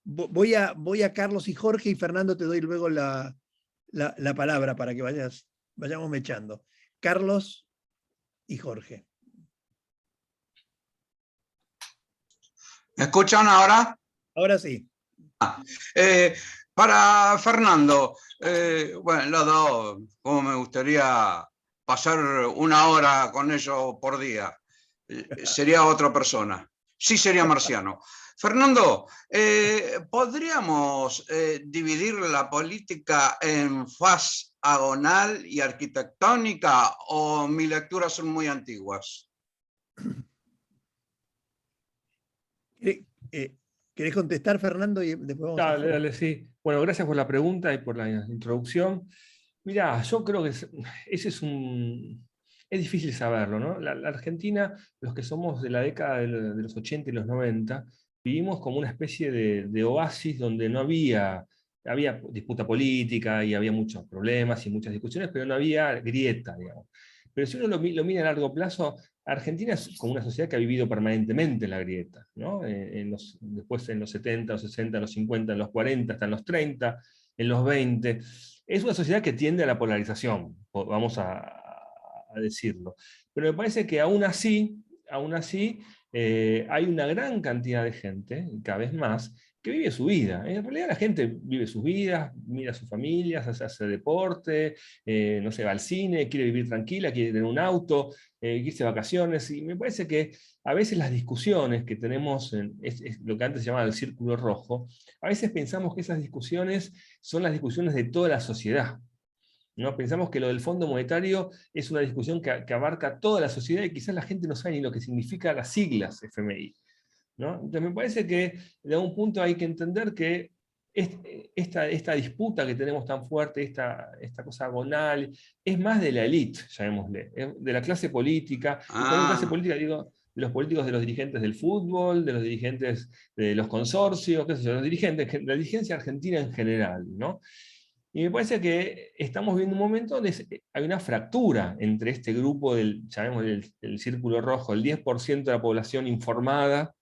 Voy a Carlos y Jorge, y Fernando te doy luego la palabra para que vayamos mechando. Carlos y Jorge. ¿Me escuchan ahora? Ahora sí. Para Fernando, bueno, los dos, como me gustaría pasar 1 hora con ellos por día. Sería otra persona. Sí, sería marciano. Fernando, ¿podríamos dividir la política en faz agonal y arquitectónica, o mis lecturas son muy antiguas? ¿Querés contestar, Fernando? Y después vamos a... Dale, sí. Bueno, gracias por la pregunta y por la introducción. Mirá, yo creo que ese es difícil saberlo, ¿no? La Argentina, los que somos de la década de los 80 y los 90, vivimos como una especie de oasis donde no había disputa política y había muchos problemas y muchas discusiones, pero no había grieta, digamos. Pero si uno lo mira a largo plazo, Argentina es como una sociedad que ha vivido permanentemente en la grieta, ¿no? Después en los 70, los 60, los 50, en los 40, hasta en los 30, en los 20. Es una sociedad que tiende a la polarización, vamos a decirlo. Pero me parece que aún así hay una gran cantidad de gente, cada vez más, que vive su vida. En realidad la gente vive sus vidas, mira a sus familias, hace deporte, no sé, va al cine, quiere vivir tranquila, quiere tener un auto, irse de vacaciones, y me parece que a veces las discusiones que tenemos, es lo que antes se llamaba el círculo rojo, a veces pensamos que esas discusiones son las discusiones de toda la sociedad, ¿no? Pensamos que lo del Fondo Monetario es una discusión que abarca toda la sociedad, y quizás la gente no sabe ni lo que significa las siglas FMI, ¿no? Entonces me parece que de algún punto hay que entender que esta disputa que tenemos tan fuerte, esta cosa agonal, es más de la élite, llamémosle, de la clase política. Y con clase política digo de los políticos, de los dirigentes del fútbol, de los dirigentes de los consorcios, qué sé yo, los dirigentes, la dirigencia argentina en general, ¿no? Y me parece que estamos viendo un momento donde hay una fractura entre este grupo llamémosle el círculo rojo, el 10% de la población informada,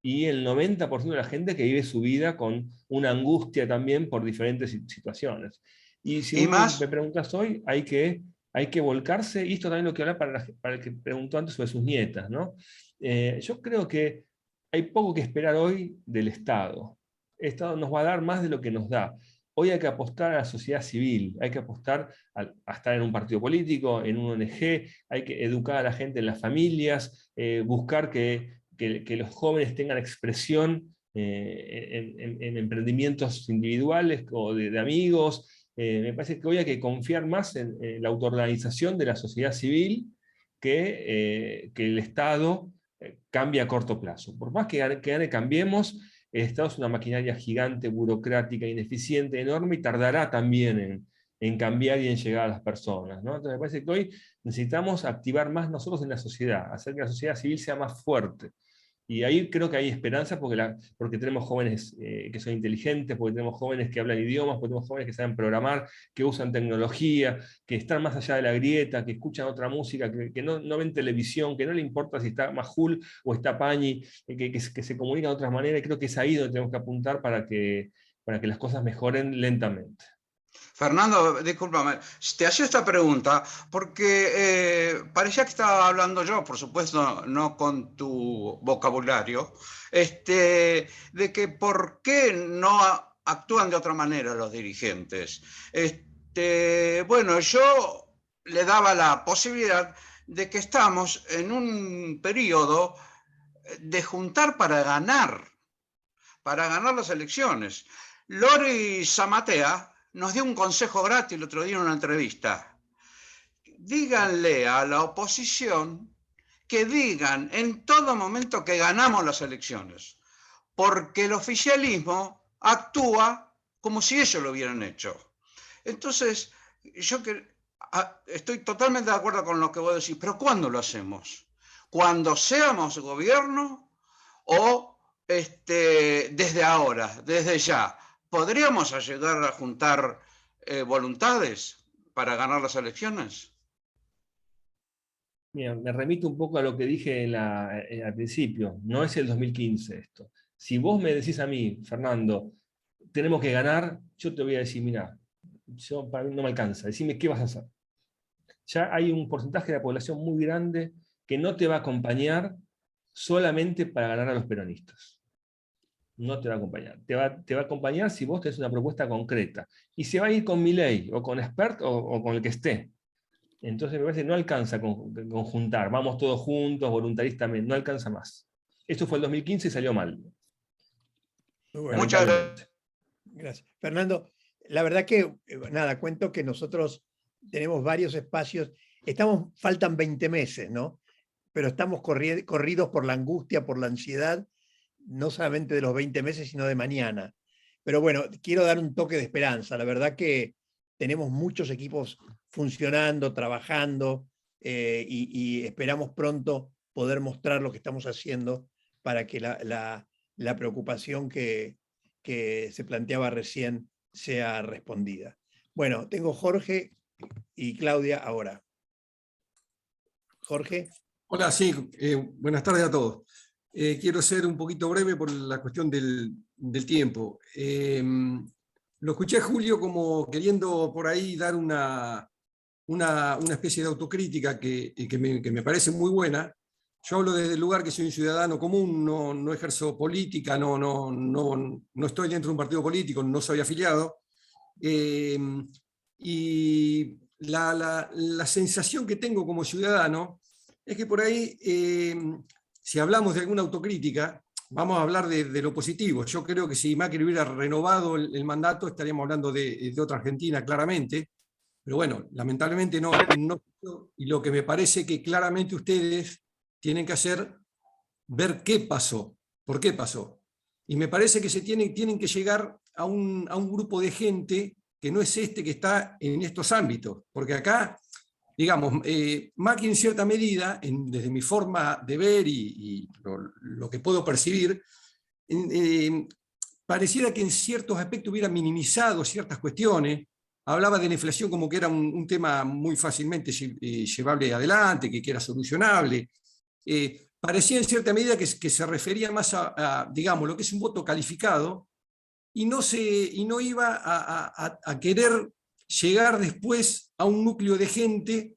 y el 90% de la gente que vive su vida con una angustia también por diferentes situaciones. Y si me preguntas hoy, hay que volcarse, y esto también lo que habla para el que preguntó antes sobre sus nietas, ¿no? Yo creo que hay poco que esperar hoy del Estado. El Estado nos va a dar más de lo que nos da. Hoy hay que apostar a la sociedad civil, hay que apostar a estar en un partido político, en un ONG, hay que educar a la gente en las familias, buscar que los jóvenes tengan expresión en emprendimientos individuales o de amigos. Me parece que hoy hay que confiar más en la autoorganización de la sociedad civil que el Estado cambie a corto plazo. Por más que gane Cambiemos, el Estado es una maquinaria gigante, burocrática, ineficiente, enorme, y tardará también en cambiar y en llegar a las personas, ¿no? Entonces me parece que hoy necesitamos activar más nosotros en la sociedad, hacer que la sociedad civil sea más fuerte. Y ahí creo que hay esperanza porque tenemos jóvenes que son inteligentes, porque tenemos jóvenes que hablan idiomas, porque tenemos jóvenes que saben programar, que usan tecnología, que están más allá de la grieta, que escuchan otra música, que no ven televisión, que no le importa si está Majul o está Pañi, que se comunican de otras maneras. Y creo que es ahí donde tenemos que apuntar para que las cosas mejoren lentamente. Fernando, discúlpame, te hacía esta pregunta porque parecía que estaba hablando yo, por supuesto, no con tu vocabulario, de que por qué no actúan de otra manera los dirigentes. Bueno, yo le daba la posibilidad de que estamos en un periodo de juntar para ganar las elecciones. Lori Zamatea nos dio un consejo gratis el otro día en una entrevista. Díganle a la oposición que digan en todo momento que ganamos las elecciones, porque el oficialismo actúa como si ellos lo hubieran hecho. Entonces, yo estoy totalmente de acuerdo con lo que vos decís, pero ¿cuándo lo hacemos? ¿Cuando seamos gobierno o desde ahora, desde ya? ¿Podríamos llegar a juntar voluntades para ganar las elecciones? Mira, me remito un poco a lo que dije al principio. No es el 2015 esto. Si vos me decís a mí, Fernando, tenemos que ganar, yo te voy a decir, mira, para mí no me alcanza, decime qué vas a hacer. Ya hay un porcentaje de la población muy grande que no te va a acompañar solamente para ganar a los peronistas. No te va a acompañar. Te va a acompañar si vos tenés una propuesta concreta. Y se va a ir con Milei, o con Expert, o con el que esté. Entonces me parece que no alcanza con juntar. Vamos todos juntos, voluntaristamente. No alcanza más. Esto fue el 2015 y salió mal. Bueno, Muchas gracias. Gracias. Fernando, la verdad que, nada, cuento que nosotros tenemos varios espacios. Faltan 20 meses, ¿no? Pero estamos corridos por la angustia, por la ansiedad, no solamente de los 20 meses, sino de mañana. Pero bueno, quiero dar un toque de esperanza. La verdad que tenemos muchos equipos funcionando, trabajando, y esperamos pronto poder mostrar lo que estamos haciendo para que la preocupación que se planteaba recién sea respondida. Bueno, tengo Jorge y Claudia ahora. Jorge. Hola, sí, buenas tardes a todos. Quiero ser un poquito breve por la cuestión del tiempo. Lo escuché a Julio como queriendo por ahí dar una especie de autocrítica que me parece muy buena. Yo hablo desde el lugar que soy un ciudadano común, no ejerzo política, no estoy dentro de un partido político, no soy afiliado. Y la sensación que tengo como ciudadano es que por ahí, si hablamos de alguna autocrítica, vamos a hablar de lo positivo. Yo creo que si Macri hubiera renovado el mandato, estaríamos hablando de otra Argentina, claramente. Pero bueno, lamentablemente no. Y lo que me parece que claramente ustedes tienen que hacer, ver qué pasó, por qué pasó. Y me parece que tienen que llegar a un grupo de gente que no es que está en estos ámbitos. Porque acá, digamos, Macri en cierta medida, desde mi forma de ver y lo que puedo percibir, pareciera que en ciertos aspectos hubiera minimizado ciertas cuestiones. Hablaba de la inflación como que era un tema muy fácilmente llevable adelante, que era solucionable. Parecía en cierta medida que se refería más a, digamos, lo que es un voto calificado, y no iba a querer llegar después a un núcleo de gente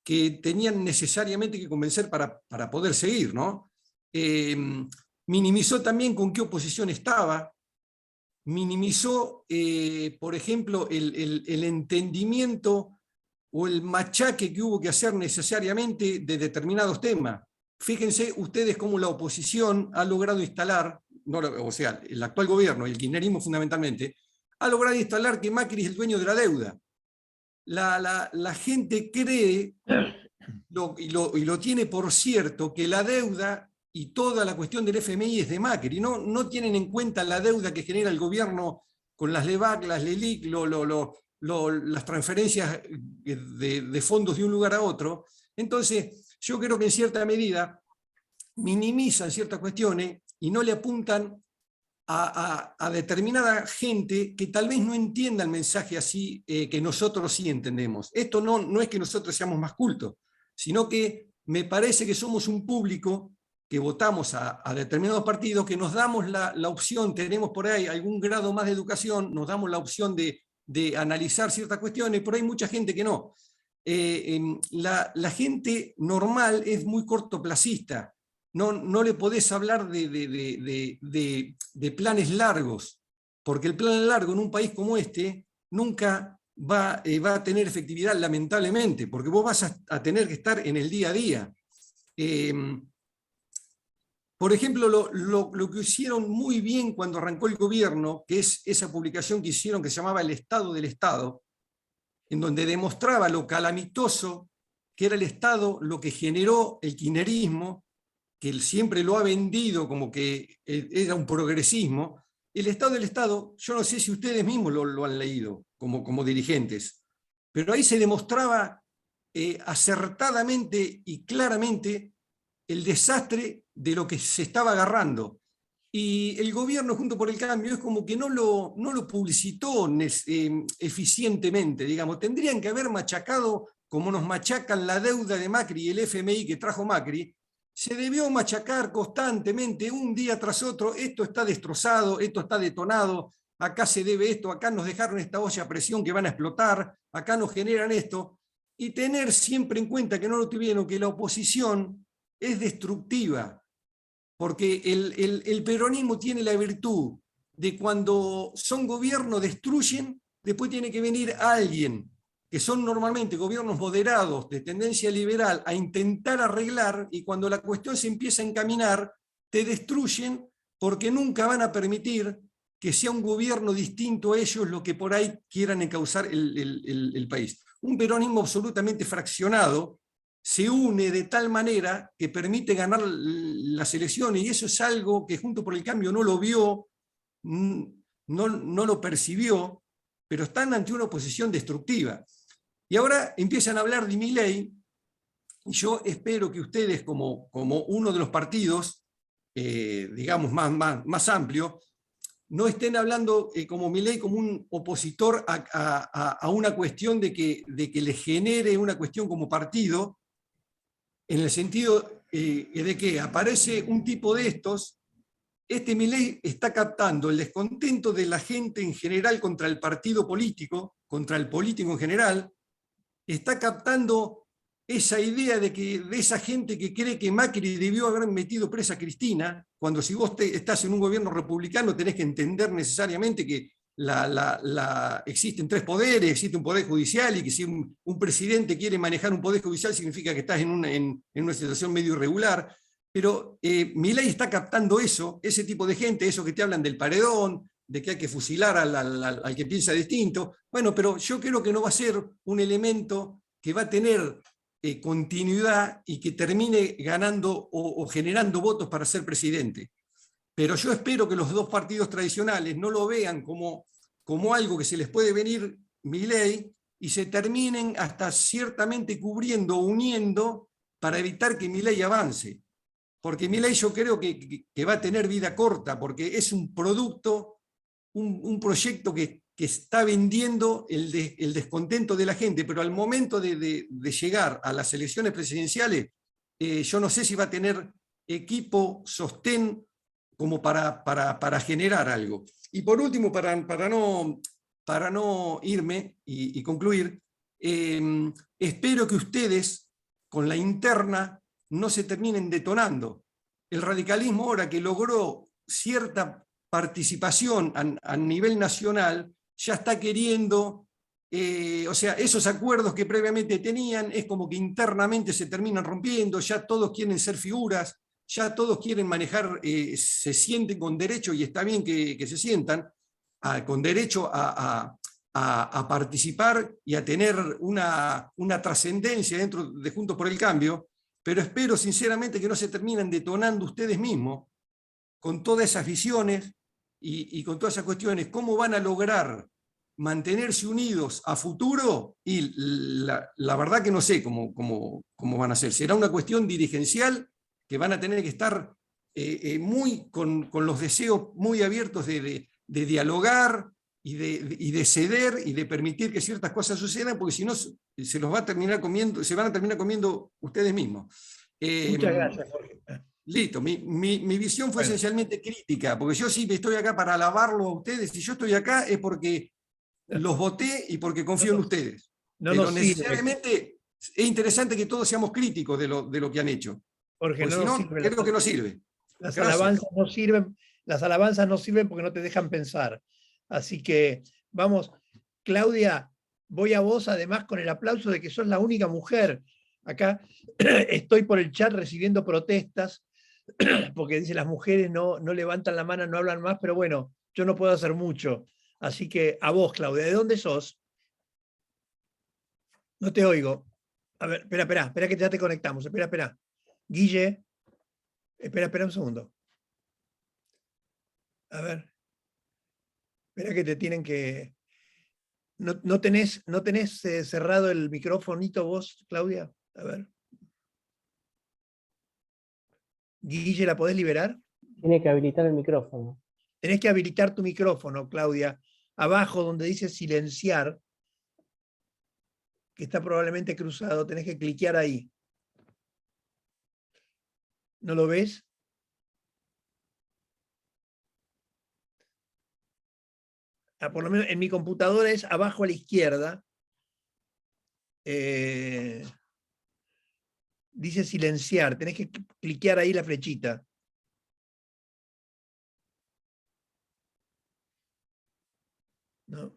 que tenían necesariamente que convencer para poder seguir, ¿no? Minimizó también con qué oposición estaba, minimizó, por ejemplo, el entendimiento o el machaque que hubo que hacer necesariamente de determinados temas. Fíjense ustedes cómo la oposición ha logrado instalar, o sea, el actual gobierno y el kirchnerismo fundamentalmente, ha logrado instalar que Macri es el dueño de la deuda. La gente cree, y lo tiene por cierto, que la deuda y toda la cuestión del FMI es de Macri. No tienen en cuenta la deuda que genera el gobierno con las LEVAC, las LELIC, las transferencias de fondos de un lugar a otro. Entonces, yo creo que en cierta medida minimizan ciertas cuestiones y no le apuntan a determinada gente que tal vez no entienda el mensaje así que nosotros sí entendemos. Esto no es que nosotros seamos más cultos, sino que me parece que somos un público que votamos a determinados partidos, que nos damos la opción, tenemos por ahí algún grado más de educación, nos damos la opción de analizar ciertas cuestiones, por ahí hay mucha gente que no. La gente normal es muy cortoplacista. No le podés hablar de planes largos, porque el plan largo en un país como este nunca va a tener efectividad, lamentablemente, porque vos vas a tener que estar en el día a día. Por ejemplo, lo que hicieron muy bien cuando arrancó el gobierno, que es esa publicación que hicieron que se llamaba El Estado del Estado, en donde demostraba lo calamitoso que era el Estado, lo que generó el kirchnerismo, que él siempre lo ha vendido como que era un progresismo. El Estado del Estado, yo no sé si ustedes mismos lo han leído como dirigentes, pero ahí se demostraba acertadamente y claramente el desastre de lo que se estaba agarrando. Y el gobierno, junto por el cambio, es como que no lo publicitó eficientemente, digamos. Tendrían que haber machacado, como nos machacan la deuda de Macri y el FMI que trajo Macri, se debió machacar constantemente, un día tras otro, esto está destrozado, esto está detonado, acá se debe esto, acá nos dejaron esta olla a presión que van a explotar, acá nos generan esto, y tener siempre en cuenta que no lo tuvieron, que la oposición es destructiva, porque el peronismo tiene la virtud de cuando son gobiernos destruyen, después tiene que venir alguien, que son normalmente gobiernos moderados de tendencia liberal, a intentar arreglar, y cuando la cuestión se empieza a encaminar, te destruyen porque nunca van a permitir que sea un gobierno distinto a ellos lo que por ahí quieran encauzar el país. Un peronismo absolutamente fraccionado se une de tal manera que permite ganar las elecciones, y eso es algo que Juntos por el Cambio no lo vio, no lo percibió, pero están ante una oposición destructiva. Y ahora empiezan a hablar de Milei, y yo espero que ustedes, como uno de los partidos, digamos, más amplio, no estén hablando como Milei como un opositor a una cuestión de que le genere una cuestión como partido, en el sentido de que aparece un tipo de estos. Este Milei está captando el descontento de la gente en general contra el partido político, contra el político en general, está captando esa idea de esa gente que cree que Macri debió haber metido presa a Cristina, cuando si vos estás en un gobierno republicano tenés que entender necesariamente que existen tres poderes, existe un poder judicial, y que si un presidente quiere manejar un poder judicial significa que estás en una situación medio irregular. Pero Milei está captando ese tipo de gente, eso que te hablan del paredón, de que hay que fusilar al que piensa distinto. Bueno, pero yo creo que no va a ser un elemento que va a tener continuidad y que termine ganando o generando votos para ser presidente. Pero yo espero que los dos partidos tradicionales no lo vean como algo que se les puede venir Milei, y se terminen hasta ciertamente cubriendo, uniendo, para evitar que Milei avance. Porque Milei yo creo que va a tener vida corta, porque es un producto, un proyecto que está vendiendo el descontento de la gente, pero al momento de llegar a las elecciones presidenciales, yo no sé si va a tener equipo, sostén, como para generar algo. Y por último, para no irme y concluir, espero que ustedes, con la interna, no se terminen detonando. El radicalismo, ahora que logró cierta participación a nivel nacional, ya está queriendo, o sea, esos acuerdos que previamente tenían, es como que internamente se terminan rompiendo, ya todos quieren ser figuras, ya todos quieren manejar, se sienten con derecho, y está bien que se sientan, con derecho a participar y a tener una trascendencia dentro de Juntos por el Cambio, pero espero sinceramente que no se terminen detonando ustedes mismos con todas esas visiones y con todas esas cuestiones. ¿Cómo van a lograr mantenerse unidos a futuro? Y la verdad que no sé cómo van a hacer. Será una cuestión dirigencial, que van a tener que estar con los deseos muy abiertos de dialogar y de ceder y de permitir que ciertas cosas sucedan, porque si no se van a terminar comiendo ustedes mismos. Muchas gracias, Jorge. Listo, mi visión fue esencialmente crítica, porque yo sí estoy acá para alabarlo a ustedes. Si yo estoy acá es porque los voté y porque confío en ustedes. Pero necesariamente es interesante que todos seamos críticos de lo que han hecho. Jorge, porque si no, creo que no sirve. Las alabanzas no sirven porque no te dejan pensar. Así que vamos, Claudia, voy a vos además con el aplauso de que sos la única mujer. Acá estoy por el chat recibiendo protestas porque dice las mujeres no levantan la mano, no hablan más, pero bueno, yo no puedo hacer mucho. Así que a vos, Claudia, ¿de dónde sos? No te oigo. A ver, espera que ya te conectamos. Espera. Guille, espera un segundo. A ver. Espera que te tienen que... ¿No tenés cerrado el microfonito vos, Claudia? A ver. Guille, ¿la podés liberar? Tiene que habilitar el micrófono. Tenés que habilitar tu micrófono, Claudia. Abajo donde dice silenciar, que está probablemente cruzado, tenés que cliquear ahí. ¿No lo ves? Por lo menos en mi computadora es abajo a la izquierda. Dice silenciar, tenés que cliquear ahí la flechita. No.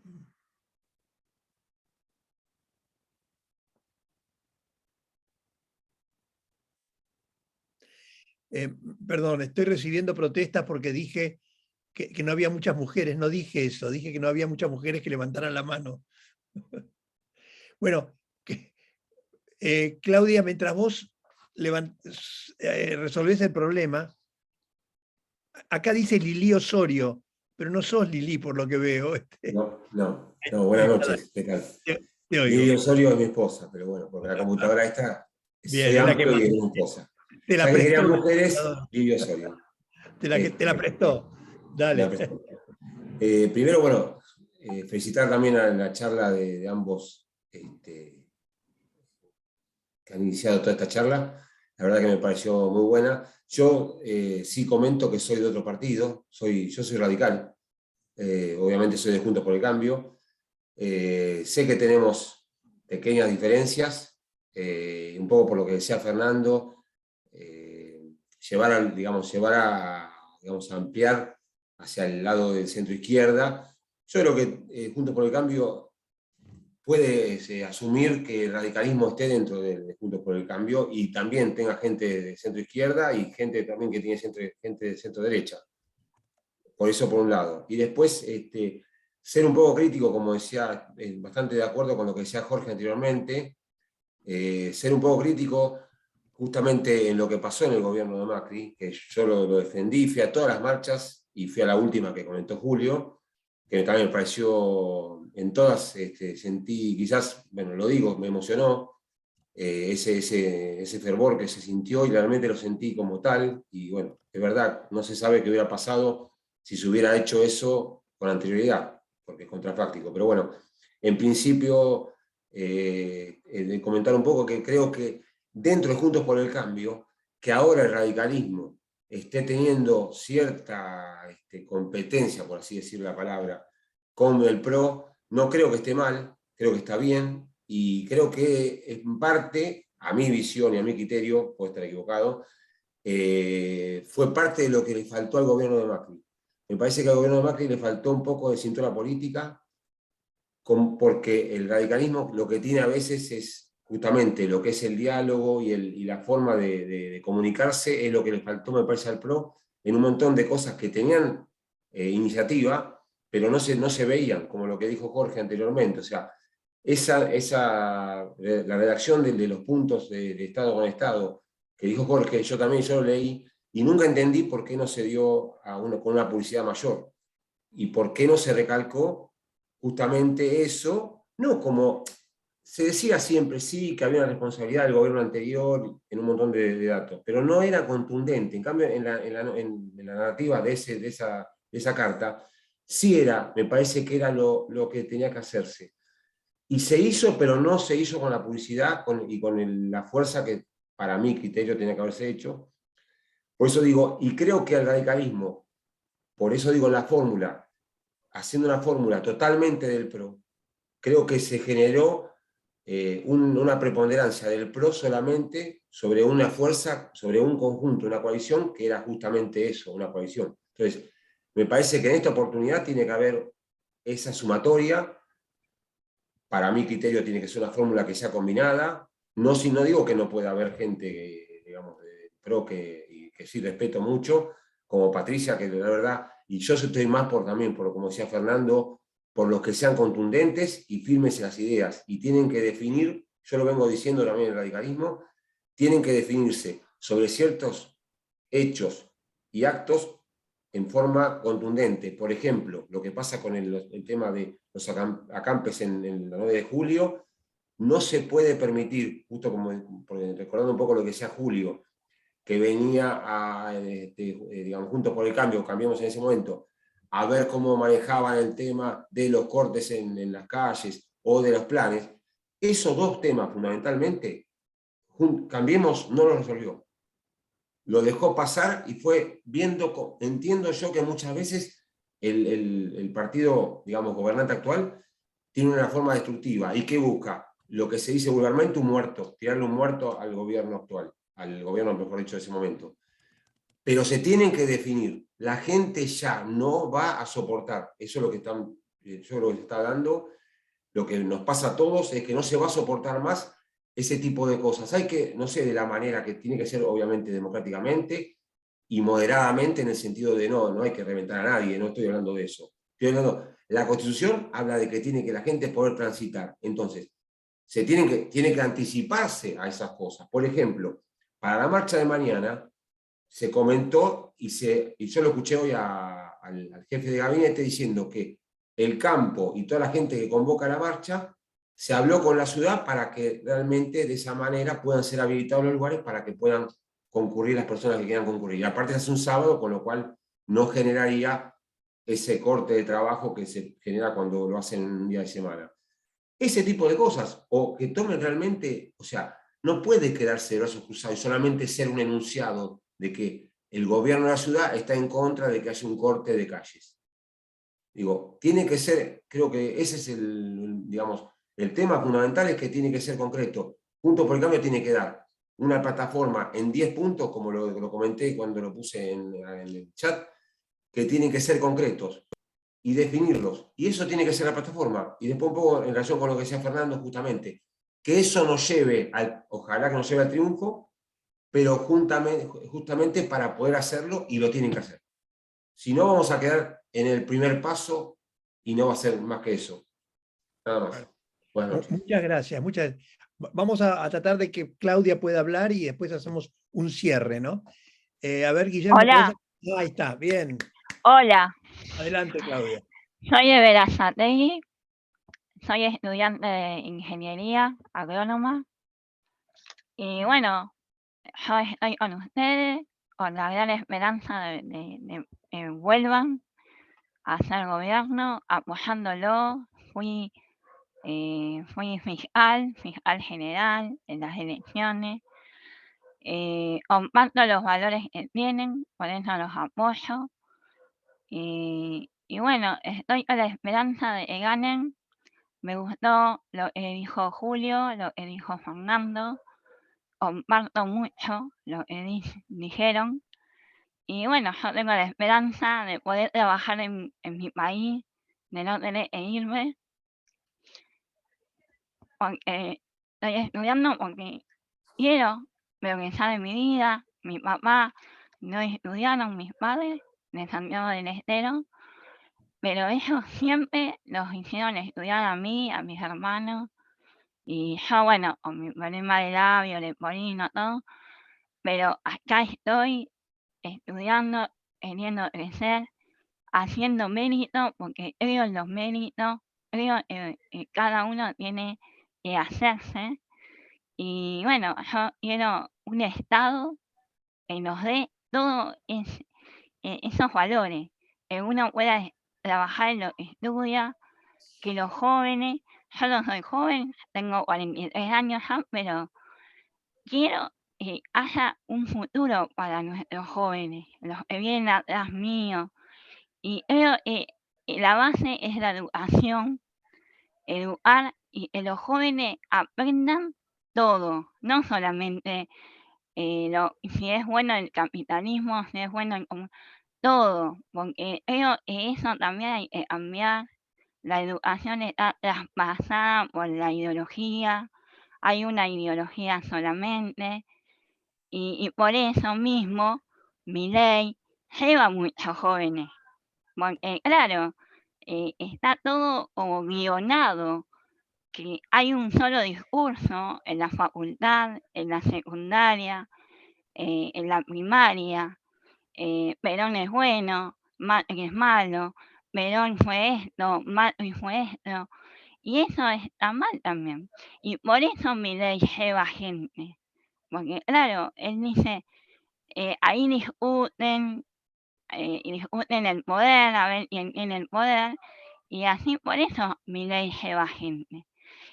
Perdón, estoy recibiendo protestas porque dije que no había muchas mujeres. No dije eso, dije que no había muchas mujeres que levantaran la mano. Bueno, Claudia, mientras vos resolvés el problema, acá dice Lili Osorio, pero no sos Lili por lo que veo. No, buenas noches, ¿qué tal? Te oigo. Lili Osorio es mi esposa, pero bueno, porque la computadora esta, Bien, soy es la que amplio y es mi esposa. te la Ya que prestó. querían mujeres, Lili Osorio. Te la prestó. Dale. Primero, bueno, felicitar también a la charla de ambos que han iniciado toda esta charla. La verdad que me pareció muy buena. Yo sí comento que soy de otro partido, yo soy radical. Obviamente soy de Juntos por el Cambio. Sé que tenemos pequeñas diferencias, un poco por lo que decía Fernando, llevar a ampliar hacia el lado del centro izquierda. Yo creo que Juntos por el Cambio puede asumir que el radicalismo esté dentro de Juntos por el Cambio y también tenga gente de centro izquierda y gente también que tiene gente de centro derecha. Por eso por un lado. Y después ser un poco crítico, como decía, bastante de acuerdo con lo que decía Jorge anteriormente, ser un poco crítico justamente en lo que pasó en el gobierno de Macri, que yo lo defendí, fui a todas las marchas y fui a la última que comentó Julio, que también me pareció, en todas sentí, quizás, bueno, lo digo, me emocionó ese fervor que se sintió y realmente lo sentí como tal, y bueno, de verdad, no se sabe qué hubiera pasado si se hubiera hecho eso con anterioridad, porque es contrafáctico, pero bueno, en principio, de comentar un poco que creo que dentro de Juntos por el Cambio, que ahora el radicalismo esté teniendo cierta competencia, por así decir la palabra, con el PRO, no creo que esté mal, creo que está bien, y creo que en parte, a mi visión y a mi criterio, puedo estar equivocado, fue parte de lo que le faltó al gobierno de Macri. Me parece que al gobierno de Macri le faltó un poco de cintura política, porque el radicalismo lo que tiene a veces es justamente lo que es el diálogo y la forma de comunicarse, es lo que le faltó, me parece, al PRO, en un montón de cosas que tenían iniciativa, pero no se veían, como lo que dijo Jorge anteriormente. O sea, la redacción de los puntos de Estado con Estado, que dijo Jorge, yo lo leí, y nunca entendí por qué no se dio con una publicidad mayor, y por qué no se recalcó justamente eso, no como se decía siempre, sí, que había una responsabilidad del gobierno anterior en un montón de datos, pero no era contundente. En cambio, en la narrativa de esa carta, sí era, me parece que era lo que tenía que hacerse. Y se hizo, pero no se hizo con la publicidad y con la fuerza que para mi criterio tenía que haberse hecho. Por eso digo, y creo que el radicalismo, por eso digo la fórmula, haciendo una fórmula totalmente del PRO, creo que se generó una preponderancia del PRO solamente sobre una fuerza, sobre un conjunto, una coalición, que era justamente eso, una coalición. Entonces, me parece que en esta oportunidad tiene que haber esa sumatoria. Para mi criterio tiene que ser una fórmula que sea combinada. No digo que no pueda haber gente, digamos, de PRO que sí respeto mucho, como Patricia, que la verdad, y yo estoy más también por, como decía Fernando, por los que sean contundentes y firmes en las ideas, y tienen que definir, yo lo vengo diciendo también en el radicalismo, tienen que definirse sobre ciertos hechos y actos en forma contundente. Por ejemplo, lo que pasa con el tema de los acampes en el 9 de julio, no se puede permitir, justo como recordando un poco lo que decía Julio, que venía digamos, Juntos por el Cambio, cambiamos en ese momento, a ver cómo manejaban el tema de los cortes en las calles o de los planes. Esos dos temas fundamentalmente, Cambiemos no lo resolvió. lo dejó pasar y fue viendo, entiendo yo que muchas veces el partido, digamos, gobernante actual tiene una forma destructiva. ¿Y qué busca? Lo que se dice vulgarmente, un muerto, tirarle un muerto al gobierno actual, al gobierno, mejor dicho, de ese momento. Pero se tienen que definir. La gente ya no va a soportar. Eso es lo que yo lo que está dando. Lo que nos pasa a todos es que no se va a soportar más ese tipo de cosas. Hay que, no sé, de la manera que tiene que ser, obviamente, democráticamente y moderadamente, en el sentido de no hay que reventar a nadie, no estoy hablando de eso. Estoy hablando, la Constitución habla de que tiene que la gente poder transitar. Entonces, tiene que anticiparse a esas cosas. Por ejemplo, para la marcha de mañana, se comentó, y yo lo escuché hoy al jefe de gabinete diciendo que el campo y toda la gente que convoca la marcha, se habló con la ciudad para que realmente de esa manera puedan ser habilitados los lugares para que puedan concurrir las personas que quieran concurrir. Y aparte se hace un sábado, con lo cual no generaría ese corte de trabajo que se genera cuando lo hacen un día de semana. Ese tipo de cosas, o que tomen realmente, o sea, no puede quedarse de brazos cruzados y solamente ser un enunciado de que el gobierno de la ciudad está en contra de que haya un corte de calles. Digo, tiene que ser, creo que ese es digamos, el tema fundamental, es que tiene que ser concreto. Juntos por el Cambio tiene que dar una plataforma en 10 puntos, como lo comenté cuando lo puse en el chat, que tienen que ser concretos y definirlos. Y eso tiene que ser la plataforma. Y después un poco en relación con lo que decía Fernando, justamente, que eso nos lleve, ojalá que nos lleve al triunfo, pero justamente para poder hacerlo, y lo tienen que hacer. Si no, vamos a quedar en el primer paso y no va a ser más que eso. Nada más. Buenas noches. Muchas gracias. Vamos a tratar de que Claudia pueda hablar y después hacemos un cierre, ¿no? A ver, Guillermo. Hola. Ahí está, bien. Hola. Adelante, Claudia. Soy de Berazategui, soy estudiante de ingeniería agrónoma y bueno, yo estoy con ustedes con la gran esperanza de que vuelvan a ser gobierno, apoyándolo. Fui fiscal general en las elecciones. Comparto los valores que tienen, por eso los apoyo. Y bueno, estoy con la esperanza de que ganen. Me gustó lo que dijo Julio, lo que dijo Fernando. Comparto mucho lo que dijeron. Y bueno, yo tengo la esperanza de poder trabajar en mi país, de no tener que irme. Porque estoy estudiando porque quiero progresar en mi vida. Mi papá no estudiaron, mis padres, de Santiago del Estero. Pero ellos siempre los hicieron estudiar a mí, a mis hermanos, y yo, bueno, con mi problema de labio, de polino, todo, pero acá estoy estudiando, queriendo crecer, haciendo mérito, porque creo en los méritos, creo que cada uno tiene que hacerse, y bueno, yo quiero un Estado que nos dé todos esos valores, que uno pueda trabajar en lo que estudia, que los jóvenes, yo no soy joven, tengo 43 años ya, pero quiero que haya un futuro para nuestros jóvenes, los que vienen atrás mío, y creo que la base es la educación, educar y que los jóvenes aprendan todo, no solamente si es bueno el capitalismo, si es bueno el todo, porque creo que eso también hay que cambiar. La educación está traspasada por la ideología, hay una ideología solamente, y por eso mismo Milei lleva a muchos jóvenes, porque claro, está todo como guionado, que hay un solo discurso en la facultad, en la secundaria, en la primaria. Perón es bueno, Macri es malo, Perón fue esto, Macri fue esto, y eso está mal también. Y por eso Milei lleva gente, porque claro, él dice, ahí discuten el poder, a ver quién tiene el poder, y así por eso Milei lleva gente.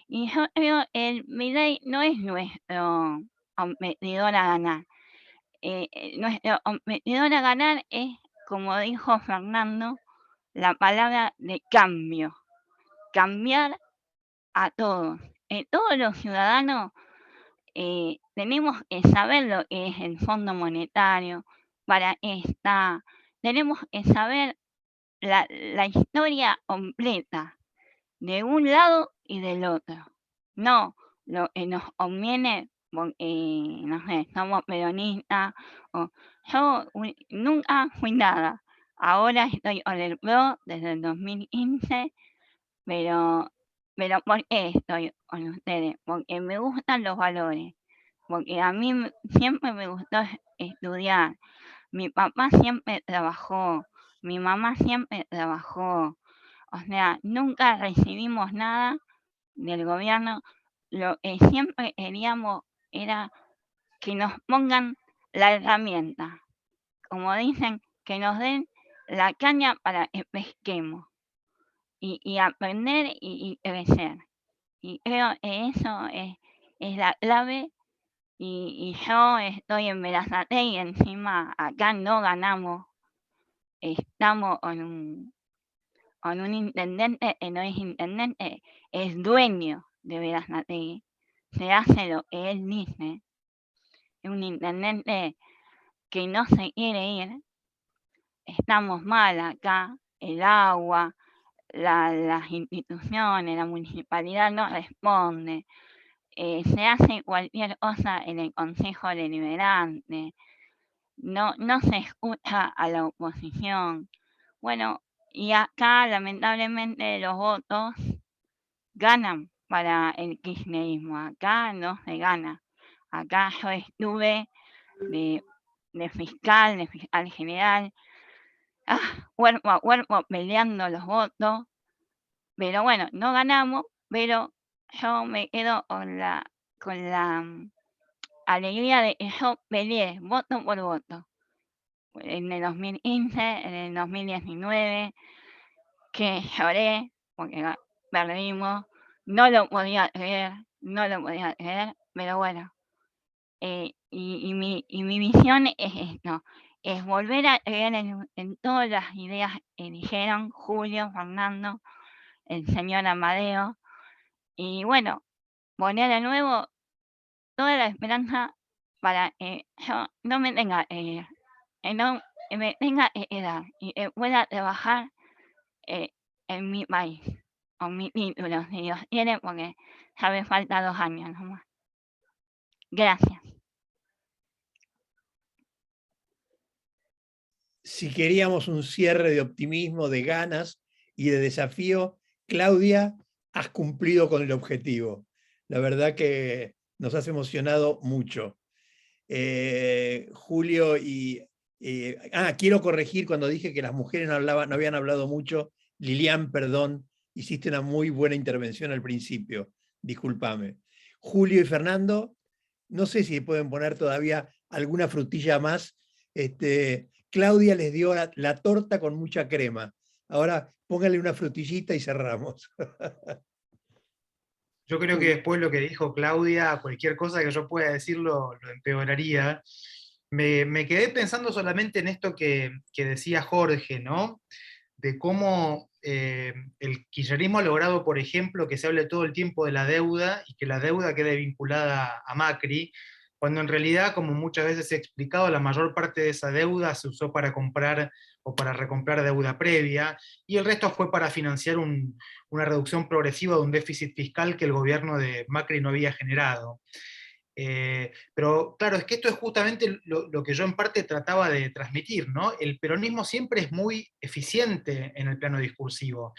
Y yo creo que el Milei no es nuestro competidor a ganar. nuestro competidor a ganar es, como dijo Fernando, la palabra de cambio. Cambiar a todos. Todos los ciudadanos tenemos que saber lo que es el Fondo Monetario, para esta, tenemos que saber la historia completa de un lado y del otro. No lo que nos conviene porque, no sé, somos peronistas, o yo nunca fui nada. Ahora estoy con el PRO desde el 2015, pero ¿por qué estoy con ustedes? Porque me gustan los valores, porque a mí siempre me gustó estudiar. Mi papá siempre trabajó, mi mamá siempre trabajó. O sea, nunca recibimos nada del gobierno. Lo que siempre queríamos era que nos pongan la herramienta. Como dicen, que nos den la caña para que pesquemos y aprender y crecer. Y creo que eso es la clave. Y yo estoy en Berazategui y encima acá no ganamos. Estamos con un intendente que no es intendente, es dueño de Berazategui. Se hace lo que él dice. Es un intendente que no se quiere ir. Estamos mal acá. El agua, las instituciones, la municipalidad no responde. Se hace cualquier cosa en el Consejo Deliberante. No se escucha a la oposición. Bueno, y acá lamentablemente los votos ganan para el kirchnerismo. Acá no se gana. Acá yo estuve de fiscal general, cuerpo a cuerpo peleando los votos, pero bueno, no ganamos, pero yo me quedo con la alegría de que yo peleé voto por voto. En el 2015, en el 2019, que lloré porque perdimos, no lo podía creer, pero bueno. Y mi visión es esto, es volver a creer en todas las ideas que dijeron Julio, Fernando, el señor Amadeo, y bueno, poner de nuevo toda la esperanza para que yo no me tenga que ir, que no me tenga que quedar y que pueda trabajar en mi país, con mi título, si Dios quiere, porque ya me falta 2 años nomás. Gracias. Si queríamos un cierre de optimismo, de ganas y de desafío, Claudia, has cumplido con el objetivo. La verdad que nos has emocionado mucho. Julio quiero corregir cuando dije que las mujeres no habían hablado mucho. Lilian, perdón, hiciste una muy buena intervención al principio. Discúlpame. Julio y Fernando, no sé si pueden poner todavía alguna frutilla más. Claudia les dio la torta con mucha crema. Ahora póngale una frutillita y cerramos. Yo creo que después lo que dijo Claudia, cualquier cosa que yo pueda decir lo empeoraría. Me quedé pensando solamente en esto que decía Jorge, ¿no? De cómo el kirchnerismo ha logrado, por ejemplo, que se hable todo el tiempo de la deuda y que la deuda quede vinculada a Macri, cuando en realidad, como muchas veces he explicado, la mayor parte de esa deuda se usó para comprar o para recomprar deuda previa, y el resto fue para financiar una reducción progresiva de un déficit fiscal que el gobierno de Macri no había generado. Pero claro, es que esto es justamente lo que yo en parte trataba de transmitir, ¿no? El peronismo siempre es muy eficiente en el plano discursivo.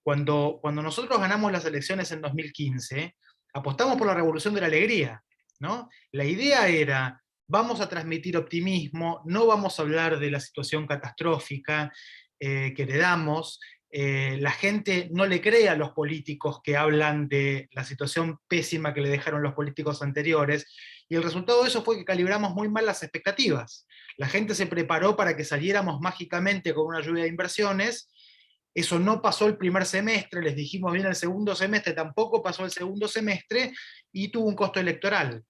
Cuando nosotros ganamos las elecciones en 2015, apostamos por la revolución de la alegría, ¿no? La idea era, vamos a transmitir optimismo, no vamos a hablar de la situación catastrófica que heredamos. La gente no le cree a los políticos que hablan de la situación pésima que le dejaron los políticos anteriores, y el resultado de eso fue que calibramos muy mal las expectativas. La gente se preparó para que saliéramos mágicamente con una lluvia de inversiones. Eso no pasó el primer semestre, les dijimos bien el segundo semestre, tampoco pasó el segundo semestre, y tuvo un costo electoral.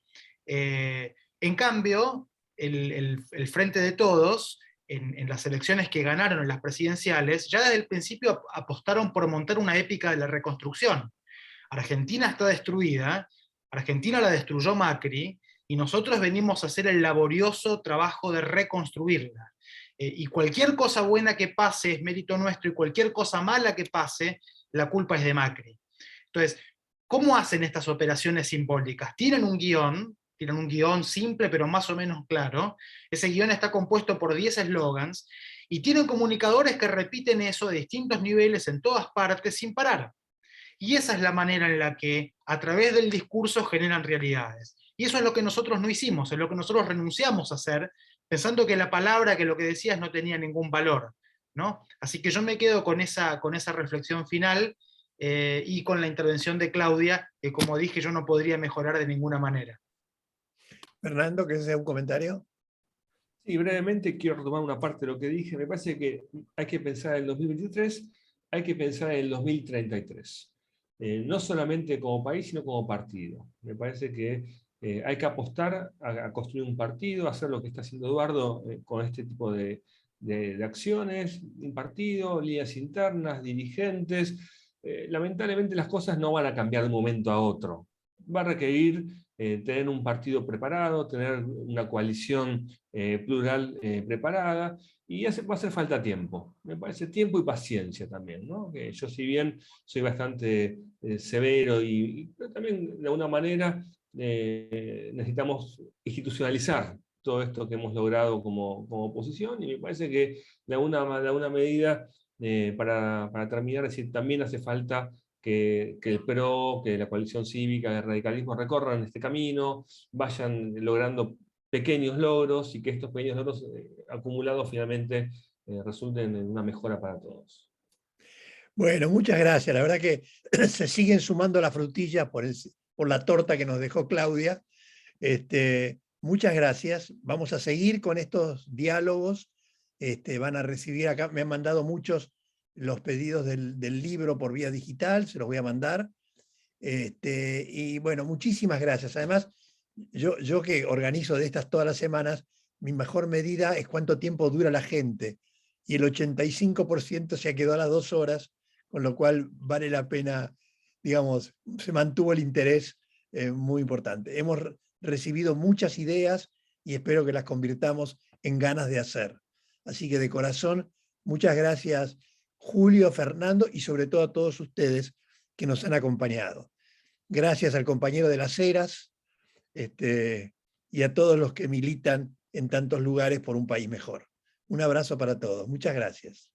En cambio, el Frente de Todos, en las elecciones que ganaron en las presidenciales, ya desde el principio apostaron por montar una épica de la reconstrucción. Argentina está destruida, Argentina la destruyó Macri, y nosotros venimos a hacer el laborioso trabajo de reconstruirla. Y cualquier cosa buena que pase es mérito nuestro, y cualquier cosa mala que pase, la culpa es de Macri. Entonces, ¿cómo hacen estas operaciones simbólicas? Tienen un guión simple pero más o menos claro. Ese guión está compuesto por 10 eslogans, y tienen comunicadores que repiten eso de distintos niveles en todas partes sin parar. Y esa es la manera en la que a través del discurso generan realidades. Y eso es lo que nosotros no hicimos, es lo que nosotros renunciamos a hacer, pensando que la palabra, que lo que decías no tenía ningún valor, ¿no? Así que yo me quedo con esa reflexión final, y con la intervención de Claudia, que como dije yo no podría mejorar de ninguna manera. Fernando, ¿querés hacer un comentario? Sí, brevemente quiero retomar una parte de lo que dije. Me parece que hay que pensar en el 2023, hay que pensar en el 2033. No solamente como país, sino como partido. Me parece que hay que apostar a construir un partido, a hacer lo que está haciendo Eduardo con este tipo de acciones, un partido, líneas internas, dirigentes. Lamentablemente las cosas no van a cambiar de un momento a otro. Va a requerir tener un partido preparado, tener una coalición plural preparada, y va a hacer falta tiempo. Me parece tiempo y paciencia también, ¿no? Que yo, si bien soy bastante severo, pero también de alguna manera necesitamos institucionalizar todo esto que hemos logrado como oposición, y me parece que de alguna medida, para terminar, es decir, también hace falta que el PRO, que la coalición cívica, el radicalismo recorran este camino, vayan logrando pequeños logros, y que estos pequeños logros acumulados finalmente resulten en una mejora para todos. Bueno, muchas gracias. La verdad que se siguen sumando las frutillas por la torta que nos dejó Claudia. Muchas gracias. Vamos a seguir con estos diálogos. Van a recibir acá, me han mandado muchos los pedidos del libro por vía digital, se los voy a mandar. Y bueno, muchísimas gracias. Además, yo que organizo de estas todas las semanas, mi mejor medida es cuánto tiempo dura la gente. Y el 85% se ha quedado a las 2 horas, con lo cual vale la pena, digamos, se mantuvo el interés muy importante. Hemos recibido muchas ideas y espero que las convirtamos en ganas de hacer. Así que de corazón, muchas gracias, Julio, Fernando, y sobre todo a todos ustedes que nos han acompañado. Gracias al compañero de las Heras, y a todos los que militan en tantos lugares por un país mejor. Un abrazo para todos. Muchas gracias.